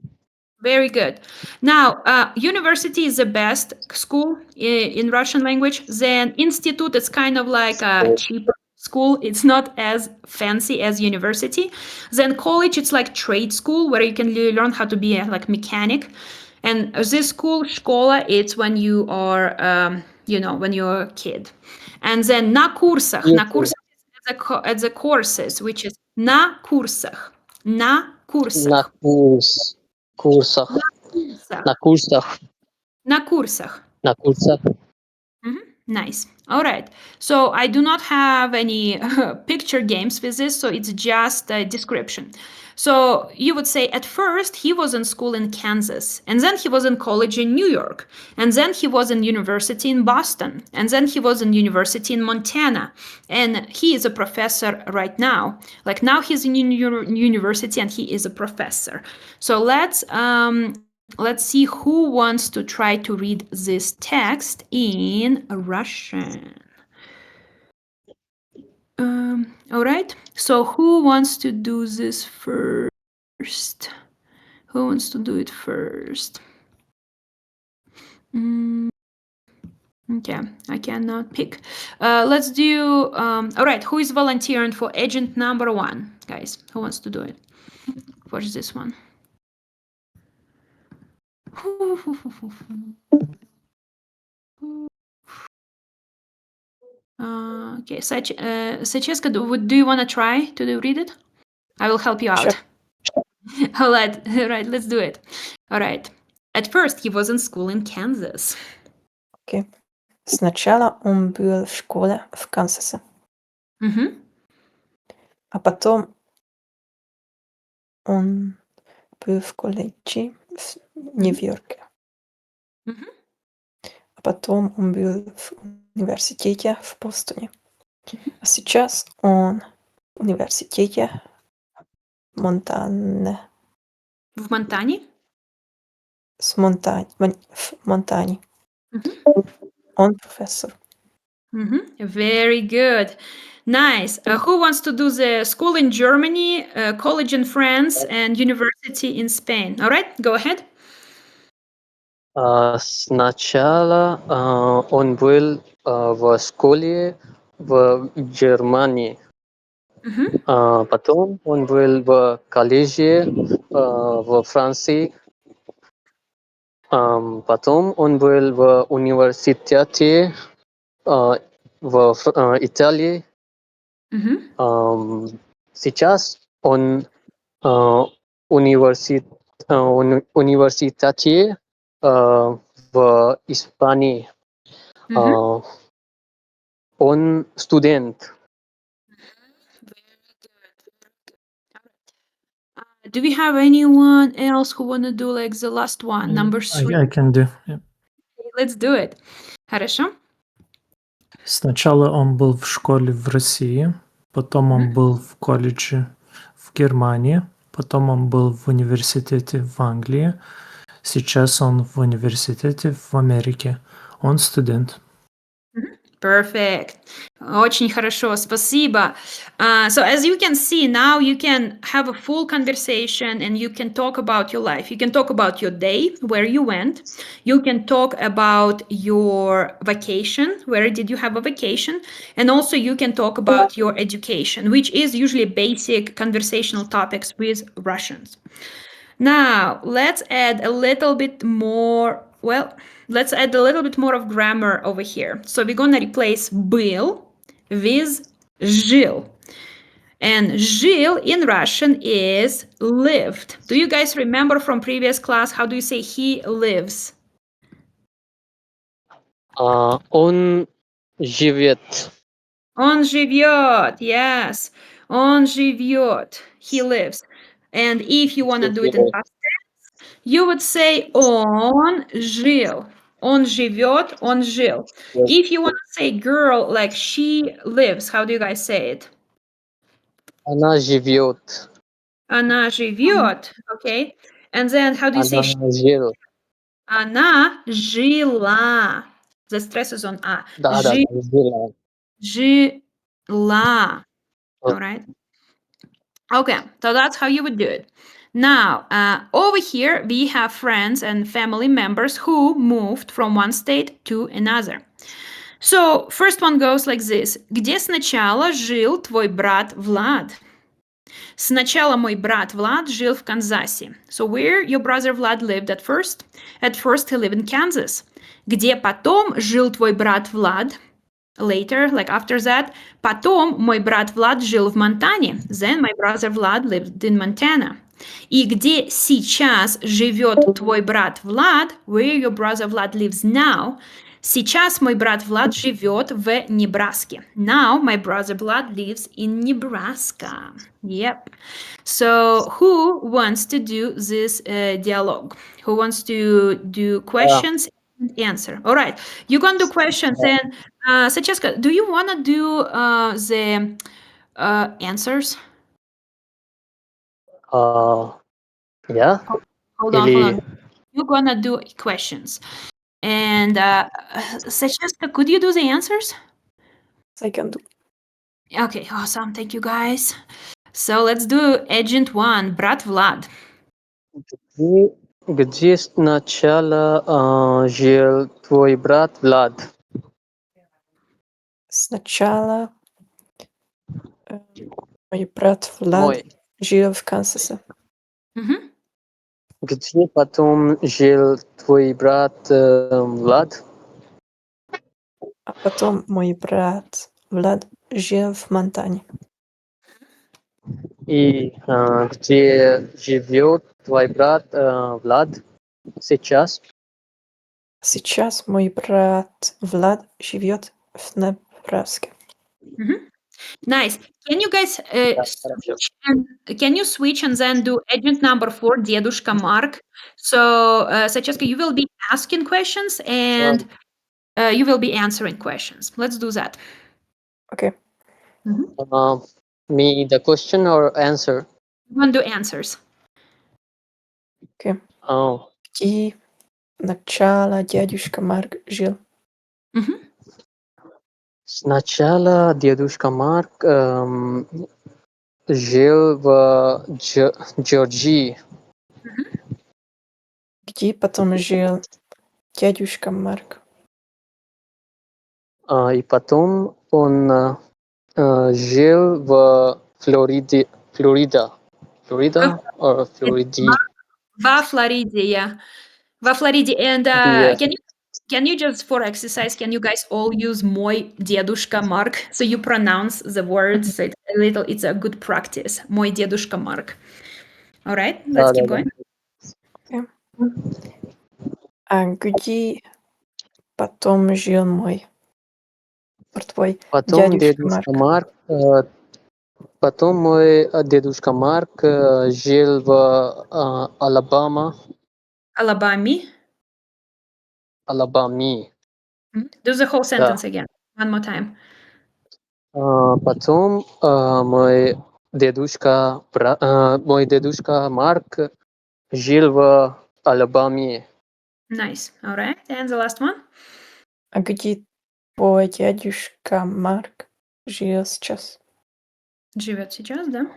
A: Very good. Now, university is the best school in Russian language. Then institute is kind of like a cheaper school. It's not as fancy as university. Then college, it's like trade school where you can learn how to be a like mechanic. And this school, школа, it's when you are, when you're a kid. And then на курсах. На курсах at the courses, which is на курсах. На курсах.
H: На курсах. На курсах.
A: На курсах.
H: На курсах.
A: Nice. All right. So I do not have any picture games with this, so it's just a description. So you would say at first he was in school in Kansas, and then he was in college in New York, and then he was in university in Boston, and then he was in university in Montana, and he is a professor right now. Like now he's in university and he is a professor. So let's see who wants to try to read this text in Russian. All right. So who wants to do this first? Who wants to do it first? Okay, I cannot pick. Let's do. All right. Who is volunteering for agent number 1, guys? Who wants to do it? What's this one? Okay, Sachevska, do you want to try to read it? I will help you out.
E: Sure.
A: All right, let's do it. All right. At first, he was in school in Kansas.
E: Окей. Сначала он был в школе в Канзасе, а потом он был в колледже в Нью-Йорке. А потом он был в университете в Бостоне. А сейчас он в университете в Монтане.
A: В Монтане?
E: В Монтане. Он профессор.
A: Very good. Nice. Who wants to do the school in Germany, college in France, and university in Spain? All right, go ahead.
H: Сначала он был в школе в Германии. Потом он был в колледже во Франции. Потом он был в университете в Италии. Сейчас он в университете в Испании. Он студент.
A: Do we have anyone else who want to do like the last one, number 3?
F: I can do. Yeah.
A: Let's do it. Хорошо.
F: Сначала он был в школе в России, потом он был в колледже в Германии, потом он был в университете в Англии, сейчас он в университете в Америке. Он студент.
A: Perfect. Очень хорошо, спасибо. So as you can see, now you can have a full conversation and you can talk about your life. You can talk about your day, where you went. You can talk about your vacation, where did you have a vacation? And also you can talk about your education, which is usually basic conversational topics with Russians. Now, let's add a little bit more, let's add a little bit more of grammar over here. So we're going to replace был with жил. And жил in Russian is lived. Do you guys remember from previous class, how do you say he lives?
H: Он живет.
A: Он живет, yes. Он живет, he lives. And if you want to do it in past tense, you would say он жил. Он живет, он жил.
H: Yes.
A: If you want to say girl, like she lives, how do you guys say it?
H: Она живет.
A: Она живет, okay? And then how do you say
H: Она жил.
A: она жила? The stress is on a.
H: Да, жила.
A: Жила.
H: Oh.
A: All right. Okay, so that's how you would do it. Now, over here, we have friends and family members who moved from one state to another. So, first one goes like this. Где сначала жил твой брат Влад? Сначала мой брат Влад жил в Канзасе. So, where your brother Vlad lived at first? At first, he lived in Kansas. Где потом жил твой брат Влад? Later, like after that, потом мой брат Влад жил в Монтане. Then my brother Vlad lived in Montana. И где сейчас живет твой брат Влад, where your brother Vlad lives now, сейчас мой брат Влад живет в Небраске. Now my brother Vlad lives in Nebraska. Yep. So who wants to do this dialogue? Who wants to do questions and answer? All right, you're going to do questions. And Sacheska, do you want to do the answers?
H: Yeah.
A: Hold on. You're going to do questions. And Sacheska, could you do the answers?
E: I can do.
A: Okay, awesome. Thank you, guys. So let's do agent 1, брат Влад.
H: Где сначала жил твой брат Влад?
E: Сначала мой брат Влад
H: Мой.
E: жил в Канзасе.
A: Мгм.
H: Где потом жил твой брат Влад?
E: А потом мой брат Влад жил в Монтане.
H: И где живет твой брат Влад сейчас?
E: Сейчас мой брат Влад живет в Небраске.
A: Nice. Can you guys switch and can you switch and then do agent number 4, Дедушка Mark? So, Sacheska, you will be asking questions and you will be answering questions. Let's do that.
E: Okay.
H: Me the question or answer?
A: You want to do answers.
E: Okay.
H: Oh.
E: Где начало дядюшка Марк жил?
A: Мгм.
H: Сначала дедушка Марк жил в Джорджии.
E: Где потом жил дядюшка Марк?
H: И потом он жил в Флорида. Флорида or Флориде?
A: Во Флориде, yeah. Во Флориде. And
H: Yeah.
A: can you just for exercise, can you guys all use мой дедушка Марк? So you pronounce the words. So it's a good practice. Мой дедушка Марк. All right, let's keep going.
E: А где потом жил твой
H: Потом
E: дядюшка
H: дедушка Марк. Потом мой дедушка Марк жил в Алабаме.
A: Алабаме. Do the whole sentence again. One more time.
H: Потом мой дедушка Марк жил в Алабаме.
A: Nice. All right. And the last one.
E: А где Твой дядюшка Марк жил сейчас.
A: Живет сейчас, да?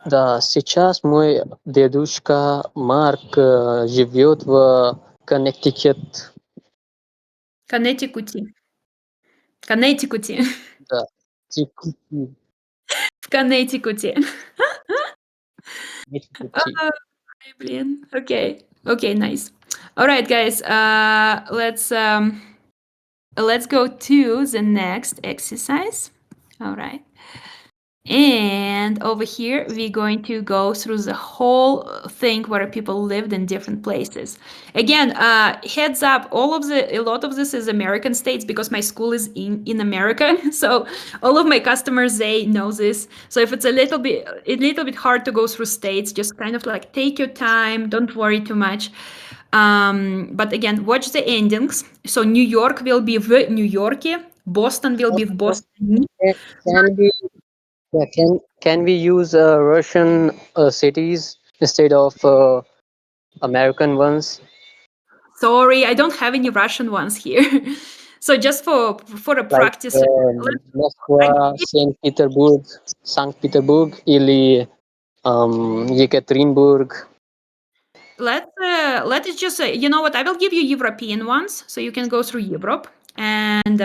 H: Да, сейчас мой дедушка Марк живет в Коннектикут.
A: Коннектикуте. Коннектикуте.
H: Да. Тикути.
A: В Коннектикуте.
H: Коннектикути.
A: Ай, блин. Okay. Okay, nice. All right, guys. Let's go to the next exercise. All right. And over here, we're going to go through the whole thing where people lived in different places. Again, heads up, a lot of this is American states because my school is in America. So all of my customers, they know this. So if it's a little bit hard to go through states, just kind of like take your time, don't worry too much. But again, watch the endings. So New York will be в Нью-Йорке, Boston will be в Бостоне.
H: Can we use Russian cities instead of American ones?
A: Sorry, I don't have any Russian ones here. So just for a practice.
H: Москва, Санкт Петербург или Екатеринбург.
A: Let's just say, you know what? I will give you European ones, so you can go through Europe. And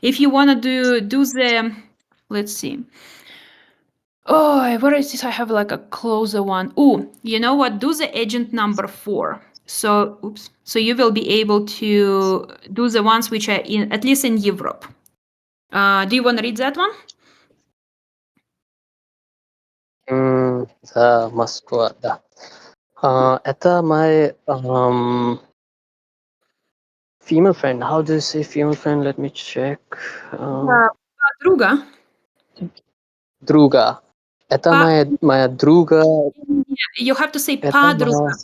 A: if you want to do the, let's see. Oh, where is this? I have like a closer one. Oh, you know what? Do the agent number 4. So, So you will be able to do the ones which are at least in Europe. Do you want to read that one?
H: Да, Москва, да. Это my female friend. How do you say female friend? Let me check.
A: Подруга.
H: Друга. Это моя друга.
A: You have to say подруга.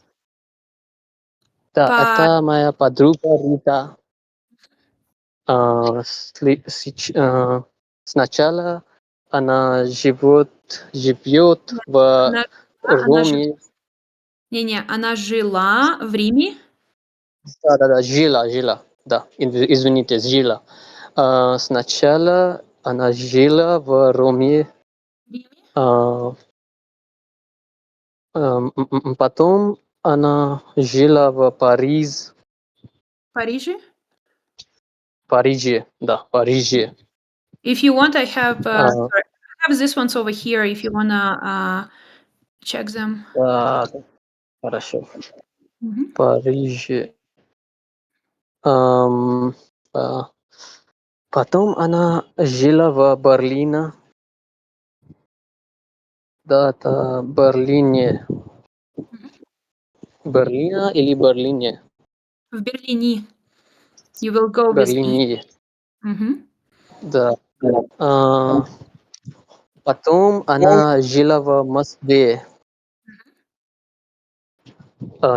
H: Да, это моя подруга Рита. Сначала она живет в Роме.
A: Не-не, она жила в Риме.
H: Да, жила. Да, извините, жила. Сначала она жила в Роме. Потом она жила в Париже. Париже, да, Париже.
A: If you want, I have these ones over here. If you wanna check them.
H: Хорошо. Париже. Потом она жила в Берлине. Да, это Берлине. Берлина или Берлине?
A: В Берлине. You will go with
H: Берлине. Да.
A: Да.
H: Потом она жила в Москве.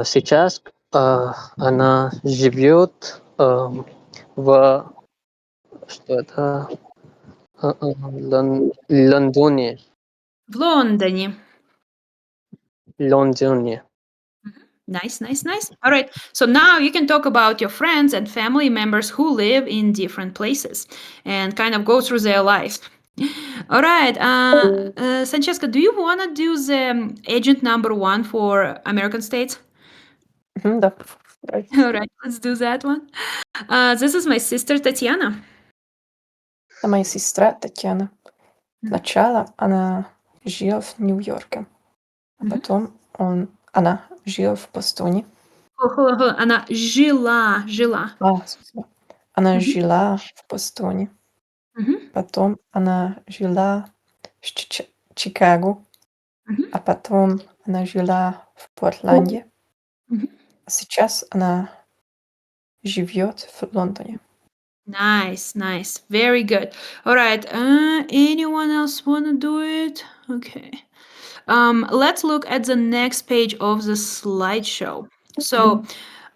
H: Сейчас она живет в Лондоне.
A: В Лондоне.
H: Лондоне.
A: Nice. All right. So now you can talk about your friends and family members who live in different places and kind of go through their life. All right. Francesca, do you want to do the agent number 1 for American states?
E: Да.
A: All right. Let's do that one. This is my sister Tatiana.
E: Это моя сестра Татьяна. Сначала она жила в Нью-Йорке, а потом она жила в Бостоне.
A: Она жила.
E: Она жила в Бостоне. Потом она жила в Чикаго. А потом она жила в Портленде. А сейчас она живет в Лондоне.
A: Nice. Very good. All right. Anyone else want to do it? Okay. Let's look at the next page of the slideshow. So,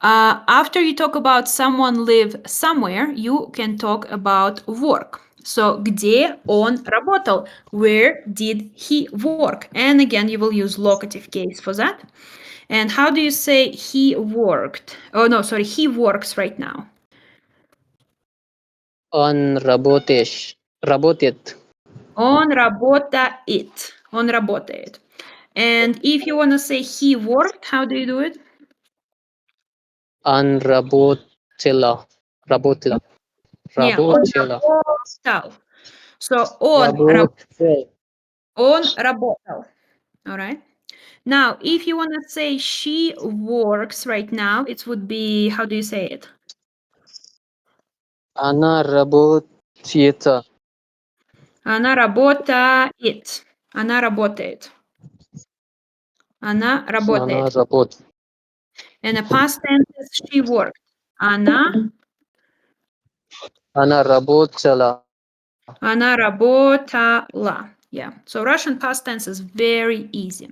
A: after you talk about someone live somewhere, you can talk about work. So, где он работал? Where did he work? And again, you will use locative case for that. And how do you say he worked? Oh, no, sorry, he works right now.
H: Он работает.
A: Он работает. Он работает. And if you want to say he worked, how do you do it?
H: Он работала.
A: Не, он работал. So, он работал. All right. Now, if you want to say she works right now, it would be, how do you say it?
H: Она работает.
A: Она работает. Она работает. Она работает.
H: Она работает.
A: And the past tense is she worked. Она
H: работала.
A: Она работала. Yeah. So Russian past tense is very easy.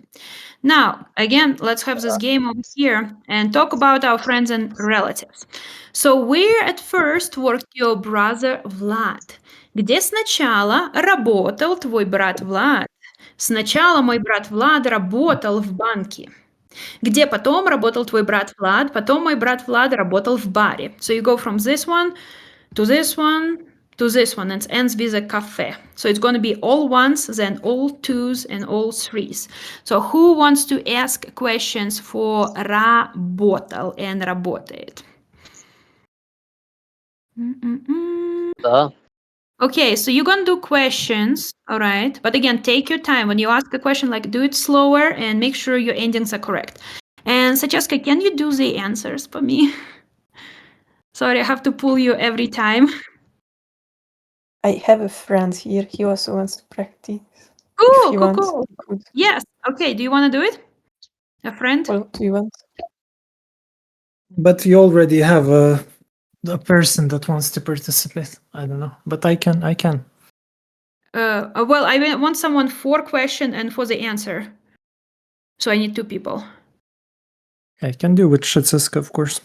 A: Now, again, let's have this game over here and talk about our friends and relatives. So where at first worked your brother Vlad? Где сначала работал твой брат Влад? Сначала мой брат Влад работал в банке. Где потом работал твой брат Влад? Потом мой брат Влад работал в баре. So you go from this one to this one to this one, and it ends with a cafe. So it's going to be all ones, then all twos, and all threes. So who wants to ask questions for работал and работает?
H: Да.
A: Okay, so you're going to do questions, all right? But again, take your time. When you ask a question, like do it slower and make sure your endings are correct. And Sachaska, can you do the answers for me? Sorry, I have to pull you every time.
E: I have a friend here. He also wants to practice.
A: Cool,
E: you
A: cool,
E: want,
A: cool.
E: you could.
A: Yes. Okay. Do you want to do it? A friend?
E: What do you want?
F: But you already have a person that wants to participate. I don't know, but I can.
A: Well, I want someone for question and for the answer. So I need two people.
F: I can do with Shetseska, of course.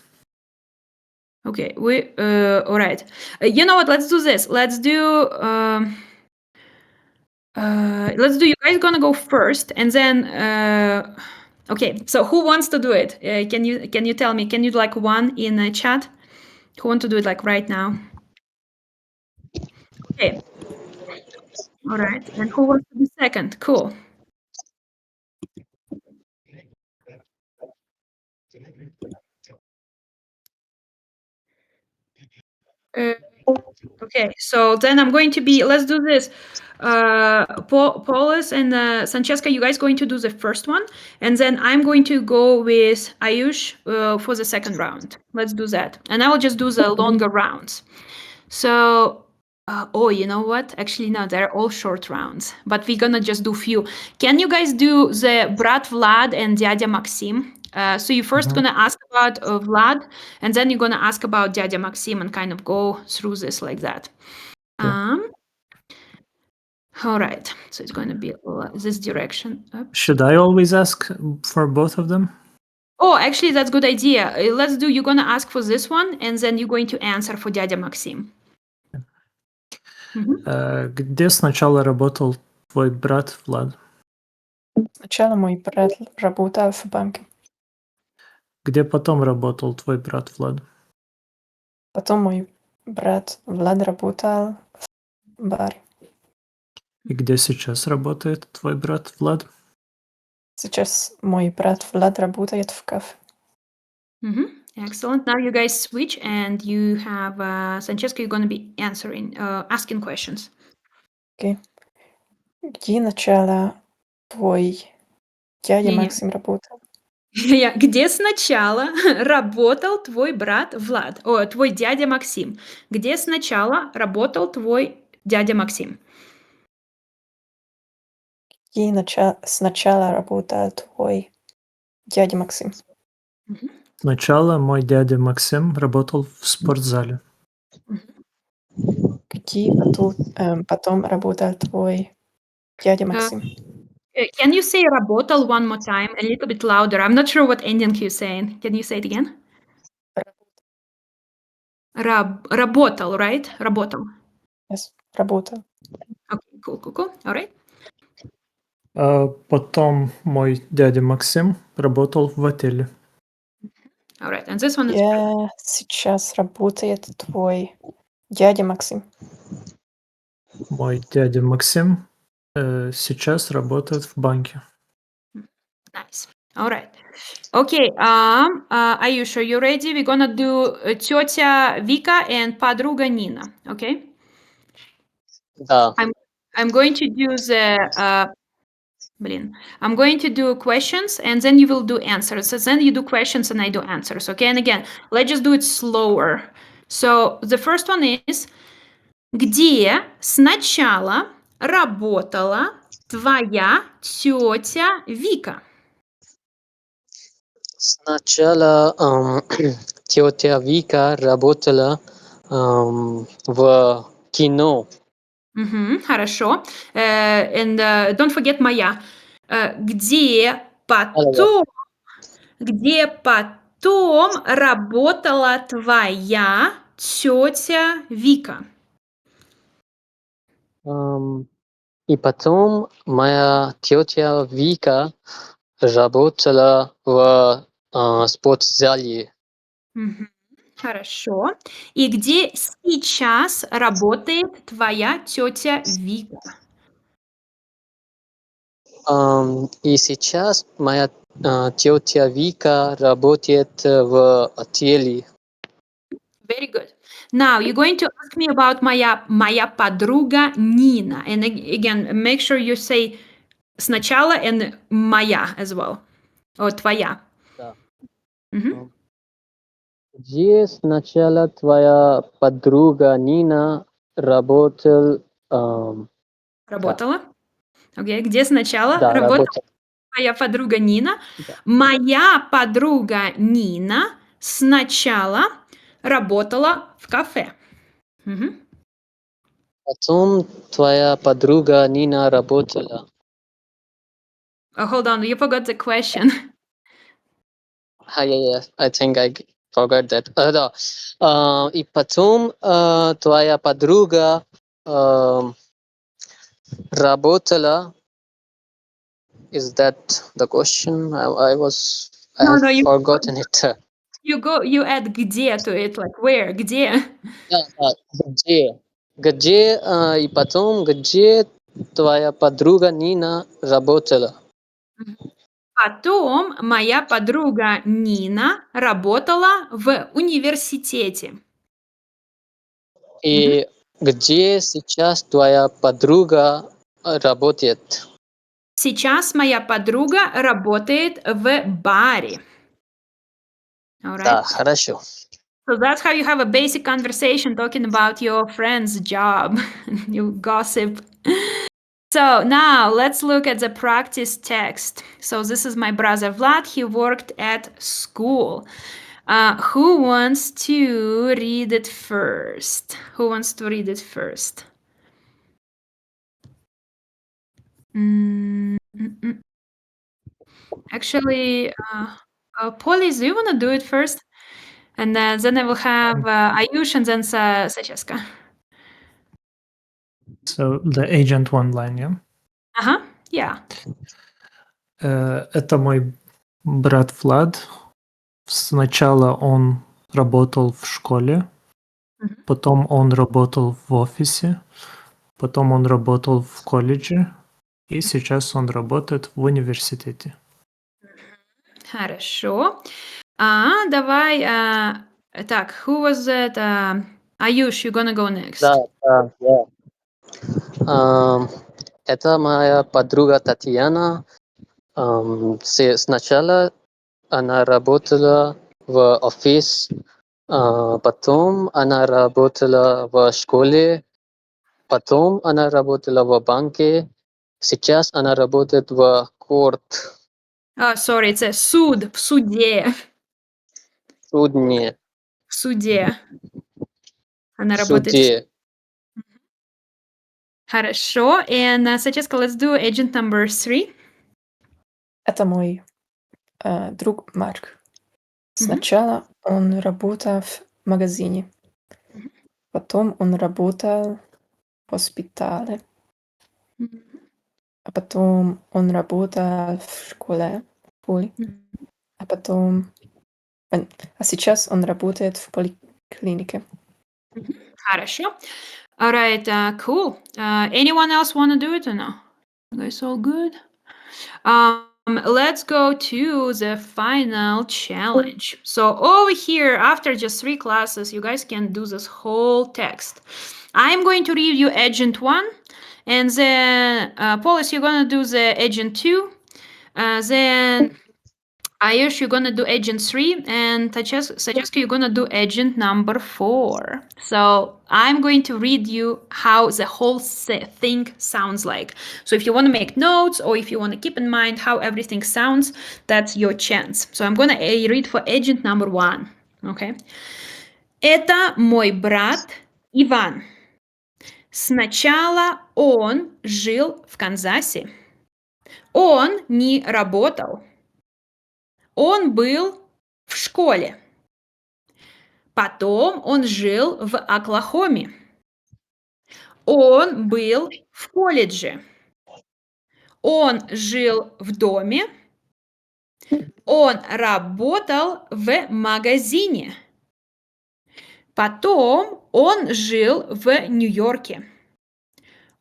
A: Okay. All right. You know what? Let's do this. Let's do. You guys gonna go first, and then. Okay. So who wants to do it? Can you tell me? Can you do like one in the chat? Who want to do it like right now? Okay. All right. And who wants to be second? Cool. Okay, so then I'm going to be, let's do this. Paulus and Francesca, you guys going to do the first one, and then I'm going to go with Ayush for the second round. Let's do that. And I will just do the longer rounds. So, you know what? Actually, no, they're all short rounds, but we're gonna just do few. Can you guys do the Brat Vlad and Dядя Maxim? So you're first gonna ask about Vlad, and then you're gonna ask about Dядя Maxim and kind of go through this like that. All right, so it's going to be this direction. Oops.
F: Should I always ask for both of them?
A: Oh, actually, that's a good idea. You're going to ask for this one, and then you're going to answer for Дядя Maxim.
F: Где сначала работал твой брат Влад?
E: Сначала мой брат работал в банке.
F: Где потом работал твой брат Влад?
E: Потом мой брат Влад работал в баре.
F: И где сейчас работает твой брат Влад?
E: Сейчас мой брат Влад работает в кафе.
A: Excellent. Now you guys switch, and you have Francesca. You're going to be asking questions.
E: Okay. Где начало твой дядя Максим работал?
A: Где сначала работал твой брат Влад? Твой дядя Максим. Где сначала работал твой дядя Максим?
E: Где сначала работал твой дядя Максим?
F: Сначала мой дядя Максим работал в спортзале.
E: Где потом работал твой дядя Максим?
A: Can you say работал one more time, a little bit louder? I'm not sure what ending you're saying. Can you say it again? Работал, right? Работал.
E: Yes, работал.
A: Okay, cool. All right.
F: Потом мой дядя Максим работал в отеле.
A: All right, and this one is...
E: Где сейчас работает твой Дядя Максим.
F: Мой дядя Максим сейчас работает в банке.
A: Nice. All right. Okay. Ayush, are you ready? We're gonna do тетя Vika and подруга Nina. Okay.
H: Да.
A: I'm going to do the I'm going to do questions and then you will do answers. So then you do questions and I do answers. Okay. And again, let's just do it slower. So the first one is: где сначала работала твоя тетя Вика?
H: Сначала тетя Вика работала в кино.
A: Хорошо. And don't forget моя. Где потом работала твоя тетя Вика?
H: И потом моя тетя Вика работала в спортзале.
A: Хорошо. И где сейчас работает твоя тетя Вика?
H: И сейчас моя тетя Вика работает в отеле.
A: Very good. Now you're going to ask me about моя подруга Нина. And again, make sure you say сначала and моя as well. Or твоя.
H: Да.
A: Мгм.
H: Где сначала твоя подруга Нина работала?
A: Работала. Окей. Где сначала
H: Да,
A: работала
H: работала.
A: моя подруга Нина?
H: Да.
A: Моя подруга Нина сначала работала в кафе. Мгм.
H: Потом твоя подруга Нина работала.
A: Hold on, you forgot the question.
H: Yeah, I think I forgot that. Да. И потом твоя подруга работала. Is that the question? I have
A: No,
H: forgotten it.
A: you add где to it, like where, где.
H: Да, где? Где и потом где твоя подруга Нина работала?
A: Потом моя подруга Нина работала в университете.
H: И где сейчас твоя подруга работает?
A: Сейчас моя подруга работает в баре. All
H: Да,
A: right.
H: хорошо.
A: So that's how you have a basic conversation talking about your friend's job. You gossip. So now let's look at the practice text. So this is my brother Vlad. He worked at school. Who wants to read it first? Who wants to read it first? Actually, Polis, do you want to do it first? And then I will have Ayush and then Sacheska.
F: So the agent one line, yeah?
A: Uh-huh, yeah.
F: Это мой брат Влад. Сначала он работал в школе, потом он работал в офисе, потом он работал в колледже, и сейчас он работает в университете.
A: Хорошо. Давай. Так, who was that? Ayush, you're gonna go next.
H: Да. Это моя подруга Татьяна. Сначала она работала в офис, потом она работала в школе, потом она работала в банке, сейчас она работает в корт.
A: Sorry, it's a суд, в суде.
H: Судне.
A: В суде. Она работает в суде.
H: Суде.
A: Хорошо. And Sacheska, let's do agent number 3.
E: Это мой друг Марк. Сначала он работал в магазине, потом он работал в госпитале, а потом он работал в школе, а потом... А сейчас он работает в поликлинике.
A: Хорошо. All right, cool. Anyone else want to do it or no? You guys all good? Let's go to the final challenge. So over here, after just 3 classes, you guys can do this whole text. I'm going to read you agent 1, and then Paulus, you're gonna do the agent 2. Then Ayush, you're gonna do agent 3, and Sacheska, you're gonna do agent number 4. So I'm going to read you how the whole thing sounds like. So if you want to make notes, or if you want to keep in mind how everything sounds, that's your chance. So I'm gonna read for agent number 1. Okay. Это мой брат Иван. Сначала он жил в Канзасе. Он не работал. Он был в школе. Потом он жил в Оклахоме. Он был в колледже. Он жил в доме. Он работал в магазине. Потом он жил в Нью-Йорке.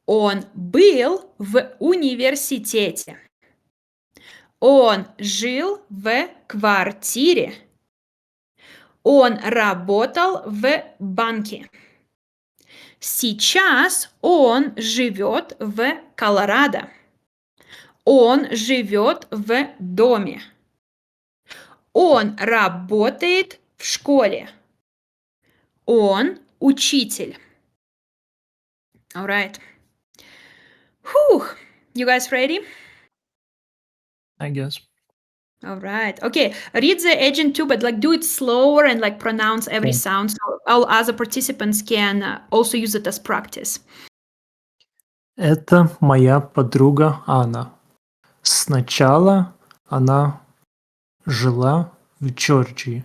A: Он был в университете. Он жил в квартире. Он работал в банке. Сейчас он живет в Колорадо. Он живет в доме. Он работает в школе. Он учитель. All right. Whew. You guys ready?
F: I guess.
A: All right. Okay. Read the agent 2, but like do it slower and like pronounce every
F: Okay.
A: sound so all other participants can also use it as practice.
F: Это моя подруга Анна. Сначала она жила в Джорджии.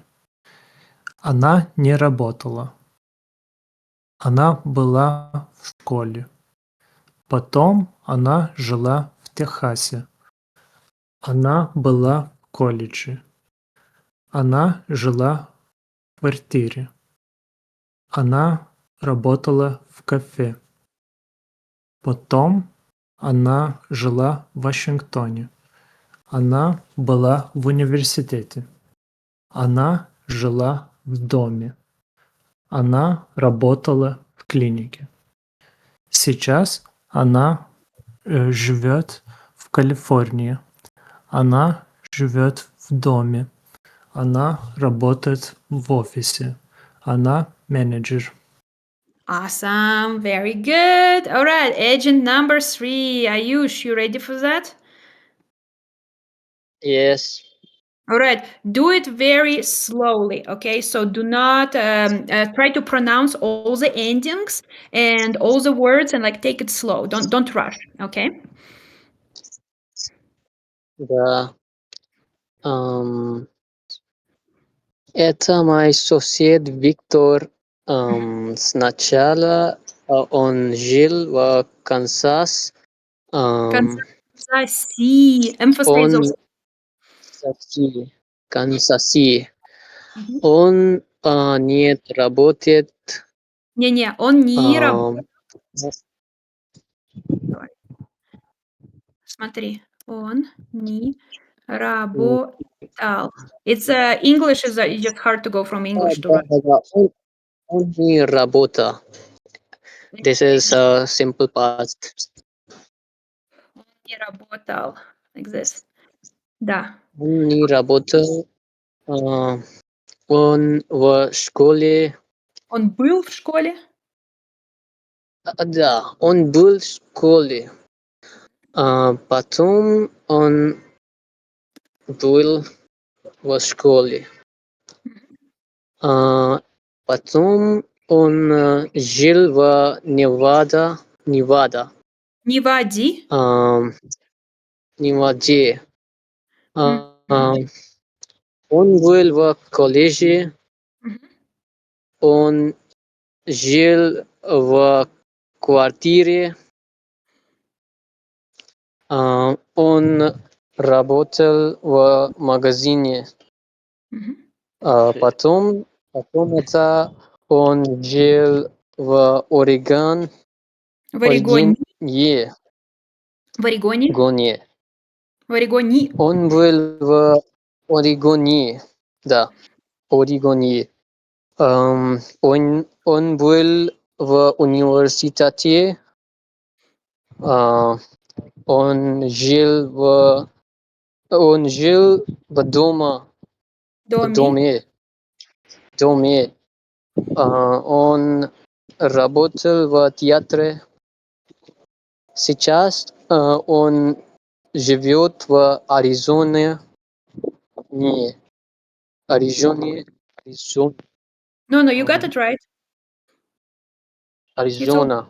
F: Она не работала. Она была в школе. Потом она жила в Техасе. Она была в колледже. Она жила в квартире. Она работала в кафе. Потом она жила в Вашингтоне. Она была в университете. Она жила в доме. Она работала в клинике. Сейчас она живет в Калифорнии. Она живет в доме. Она работает в офисе. Она менеджер.
A: Awesome. Very good. All right. Agent number 3. Ayush, you ready for that?
H: Yes.
A: All right. Do it very slowly. Okay. So do not try to pronounce all the endings and all the words and like take it slow. Don't rush. Okay.
H: Да. Это мой сосед Виктор. Сначала он жил в Канзас.
A: Канзаси. Emphasize
H: Он
A: also.
H: Канзаси.
A: Мгм.
H: Он не работает.
A: Не-не, он не работает. Смотри, он не работал. It's English is just hard to go from English to Russian.
H: Он не работал. This is simple past.
A: Он не работал. Like this. Да.
H: Он не работал. Он в школе.
A: Он был в школе.
H: Да, он был в школе. Потом он был в школе. Потом он жил в Неваде.
A: Не води.
H: Неваде.
A: Мгм.
H: Он был в колледже.
A: Мгм.
H: Он жил в квартире. Он работал в магазине.
A: Мгм.
H: Потом это Он жил в
A: В Орегоне. В Орегоне.
H: Гоне.
A: В Орегоне.
H: Он был в Орегоне. Да, Орегоне. Он был в университете. Он жил в дома.
A: Доме.
H: Доме. Он работал в театре. Сейчас он живет в Аризоне. Не. Аризоне.
A: No, you got it right.
H: Аризона.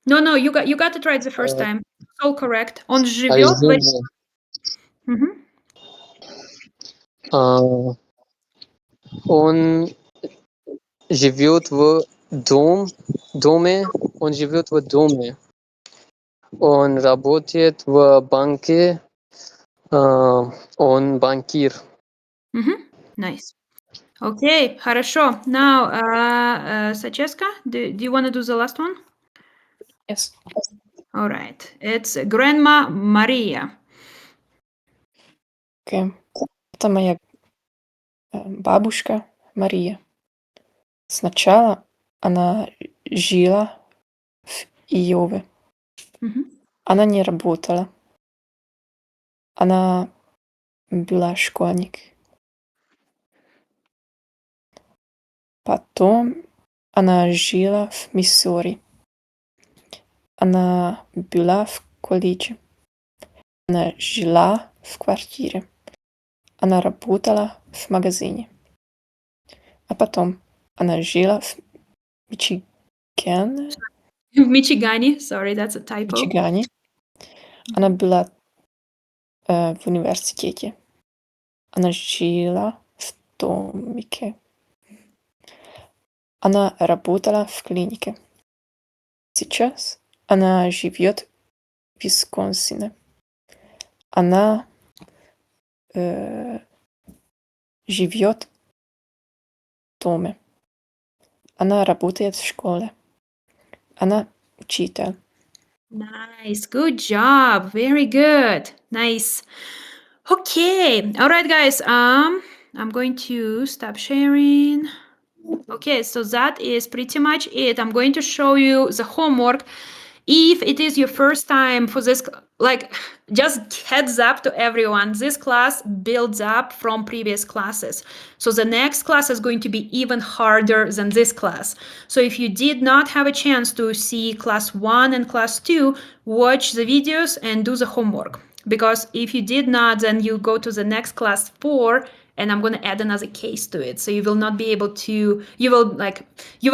A: No, you got it right the first time. It's all correct. Он живет в...
H: Аризона.
A: Мгм.
H: Он живет в доме. Он живет в доме. Он работает в банке. Он банкир.
A: Nice. Okay, хорошо. Now, Sachevska, do you want to do the last one?
E: Yes.
A: All right. It's Grandma Maria.
E: Окей. Это моя бабушка Мария. Сначала она жила в Иове.
A: Мгм.
E: Она не работала. Она была школьник. Потом она жила в Миссури. Она была в колледже. Она жила в квартире. Она работала в магазине. А потом она жила в Мичигане.
A: В Мичигане. Sorry, that's a typo.
E: Мичигане. Она была в университете. Она жила в домике. Она работала в клинике. Сейчас она живет в Висконсине. Она живет в доме. Она работает в школе. Она учитель.
A: Nice. Good job. Very good. Nice. Okay. All right, guys. I'm going to stop sharing. Okay, so that is pretty much it. I'm going to show you the homework. If it is your first time for this, like, just heads up to everyone, this class builds up from previous classes. So the next class is going to be even harder than this class. So if you did not have a chance to see class 1 and class 2, watch the videos and do the homework. Because if you did not, then you go to the next class 4, and I'm going to add another case to it. So you will not be able to, you will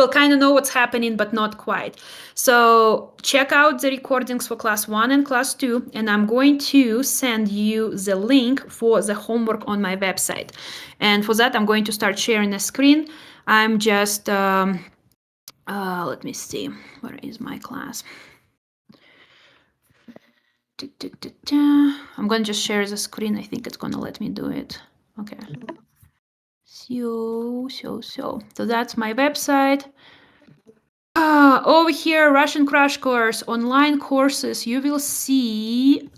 A: kind of know what's happening, but not quite. So check out the recordings for class 1 and class 2, and I'm going to send you the link for the homework on my website. And for that, I'm going to start sharing a screen. I'm just, let me see, where is my class? I'm going to just share the screen. I think it's going to let me do it. Okay. So that's my website. Over here, Russian Crash Course, online courses. You will see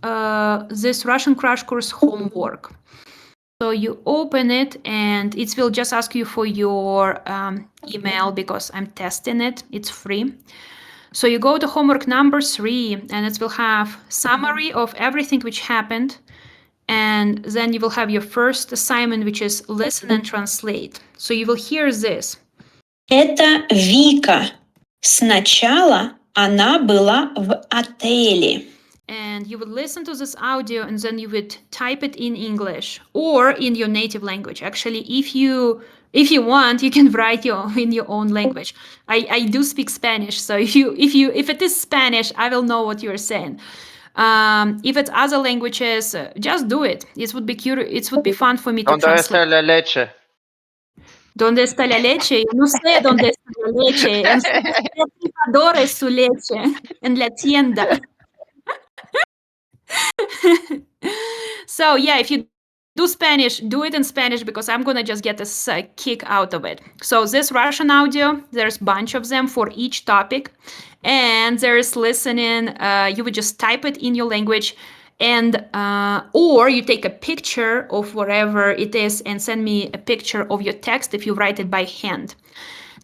A: this Russian Crash Course homework. So you open it and it will just ask you for your email because I'm testing it. It's free. So you go to homework number 3 and it will have summary of everything which happened. And then you will have your first assignment, which is listen and translate. So you will hear this.
L: Это Вика. Сначала она была в отеле.
A: And you would listen to this audio and then you would type it in English or in your native language. Actually, if you want, you can write in your own language. I do speak Spanish, so if it is Spanish, I will know what you're saying. If it's other languages, just do it. It would be fun for me to translate.
G: ¿Dónde está la leche?
A: ¿Dónde está la leche? No sé dónde está la leche. En su leche. En la tienda. So yeah, if you do Spanish, do it in Spanish because I'm gonna just get a kick out of it. So this Russian audio, there's a bunch of them for each topic, and there's listening. You would just type it in your language, and or you take a picture of whatever it is and send me a picture of your text if you write it by hand.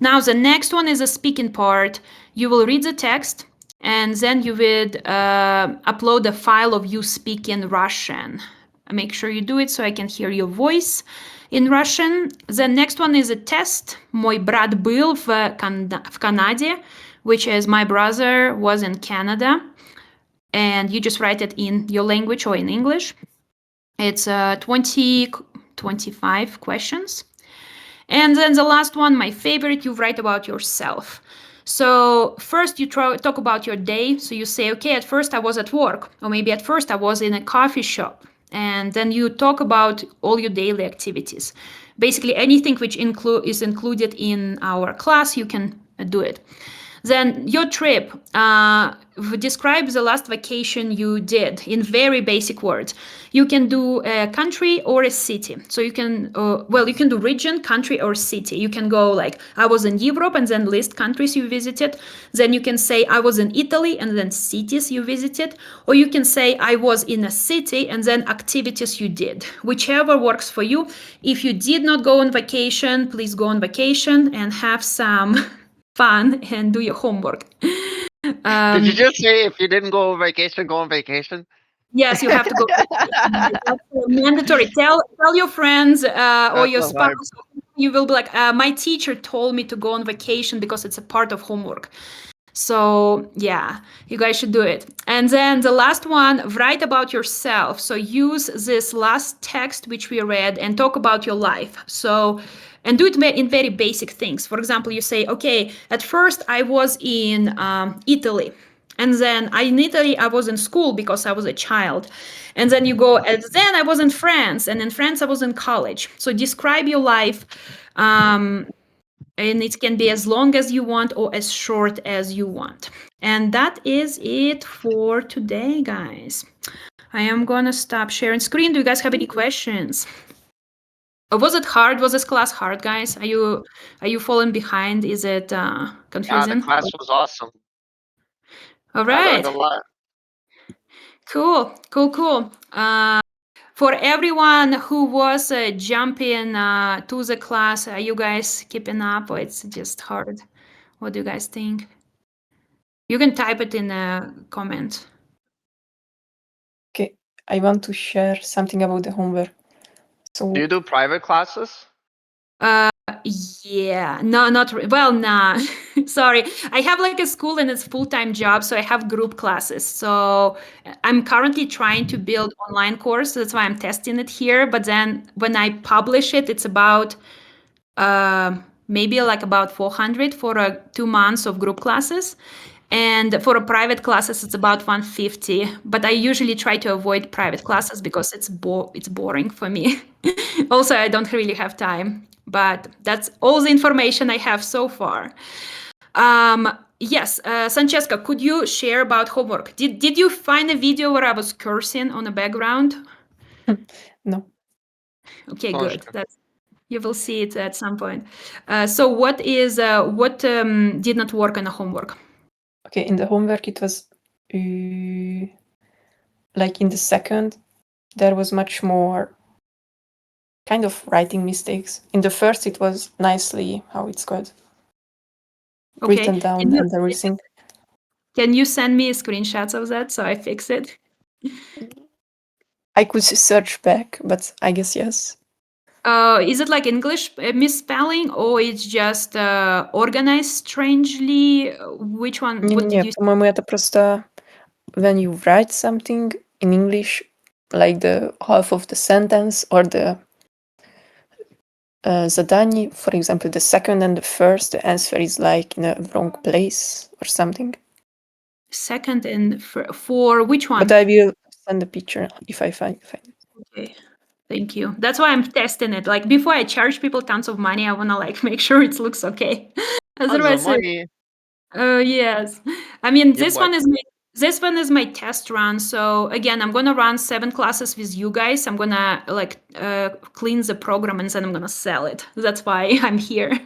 A: Now the next one is a speaking part. You will read the text, and then you would upload a file of you speaking Russian. Make sure you do it so I can hear your voice in Russian. The next one is a test. Мой брат был в Канаде, which is my brother was in Canada. And you just write it in your language or in English. It's 25 questions. And then the last one, my favorite, you write about yourself. So first you talk about your day. So you say, okay, at first I was at work, or maybe at first I was in a coffee shop. And then you talk about all your daily activities. Basically anything which is included in our class, you can do it. Then your trip, describe the last vacation you did in very basic words. You can do a country or a city. So you can, you can do region, country, or city. You can go like, I was in Europe, and then list countries you visited. Then you can say, I was in Italy, and then cities you visited. Or you can say, I was in a city, and then activities you did. Whichever works for you. If you did not go on vacation, please go on vacation and have some fun and do your homework.
M: Did you just say if you didn't go on vacation, go on vacation?
A: Yes, you have to go. That's mandatory. Tell your friends or your
M: so hard.
A: spouse. You will be like, my teacher told me to go on vacation because it's a part of homework. So yeah, you guys should do it. And then the last one, write about yourself. So use this last text which we read and talk about your life. So, and do it in very basic things. For example, you say, okay, at first I was in Italy. And then in Italy, I was in school because I was a child. And then you go, and then I was in France. And in France, I was in college. So describe your life. And it can be as long as you want or as short as you want. And that is it for today, guys. I am going to stop sharing screen. Do you guys have any questions? Was it hard? Was this class hard, guys? Are you falling behind? Is it confusing?
M: Yeah, the class was awesome.
A: All
M: I
A: right.
M: learned a lot.
A: Cool. For everyone who was jumping to the class, are you guys keeping up, or it's just hard? What do you guys think? You can type it in the comment.
E: Okay, I want to share something about the homework. So
M: Do you do private classes?
A: Yeah, no, not well, nah. Sorry, I have like a school and it's full-time job, so I have group classes. So I'm currently trying to build online course, so that's why I'm testing it here. But then when I publish it, it's about maybe like about 400 for 2 months of group classes. And for a private classes, it's about 150. But I usually try to avoid private classes because it's boring for me. Also, I don't really have time. But that's all the information I have so far. Yes, Francesca, could you share about homework? Did you find a video where I was cursing on the background?
E: No.
A: Okay,
M: Oh,
A: good.
M: sure.
A: You will see it at some point. So what did not work on the homework?
E: Okay, in the homework it was like in the second, there was much more kind of writing mistakes. In the first, it was nicely how it's called written down and everything.
A: Can you send me screenshots of that so I fix it?
E: I could search back, but I guess yes.
A: Is it like English misspelling, or it's just organized strangely? Which one? What did
E: Нет,
A: you?
E: по-моему, это просто when you write something in English, like the half of the sentence or the задание, for example, the second and the first, the answer is like in a wrong place or something.
A: Second and for which one?
E: But I will send a picture if I find it.
A: Okay, thank you. That's why I'm testing it. Like before I charge people tons of money, I wanna like make sure it looks okay.
M: Tons
A: Otherwise,
M: of money.
A: yes. I mean,
M: You
A: this
M: what?
A: one is made This one is my test run. So again, I'm gonna run 7 classes with you guys. I'm gonna like clean the program and then I'm gonna sell it. That's why I'm here.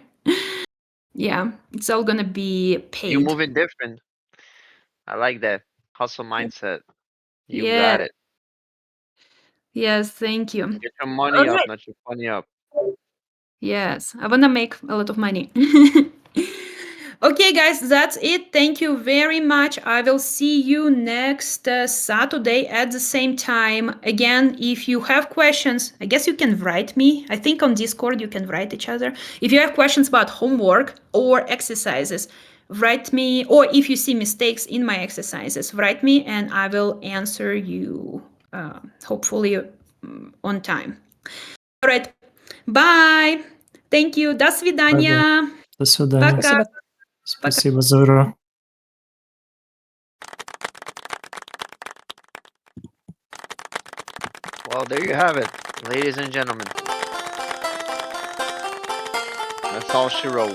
A: Yeah, it's all gonna be paid.
M: You moving different. I like that. Hustle mindset. You
A: Yeah.
M: got it.
A: Yes, thank you.
M: Get your money up,
A: Alright.
M: not your money up.
A: Yes, I wanna make a lot of money. Okay, guys, that's it. Thank you very much. I will see you next Saturday at the same time. Again, if you have questions, I guess you can write me. I think on Discord you can write each other. If you have questions about homework or exercises, write me, or if you see mistakes in my exercises, write me and I will answer you hopefully on time. All right, bye. Thank you. До свидания.
F: До свидания.
A: Пока.
F: Спасибо, Зора.
M: Well, there you have it, ladies and gentlemen. That's all she wrote.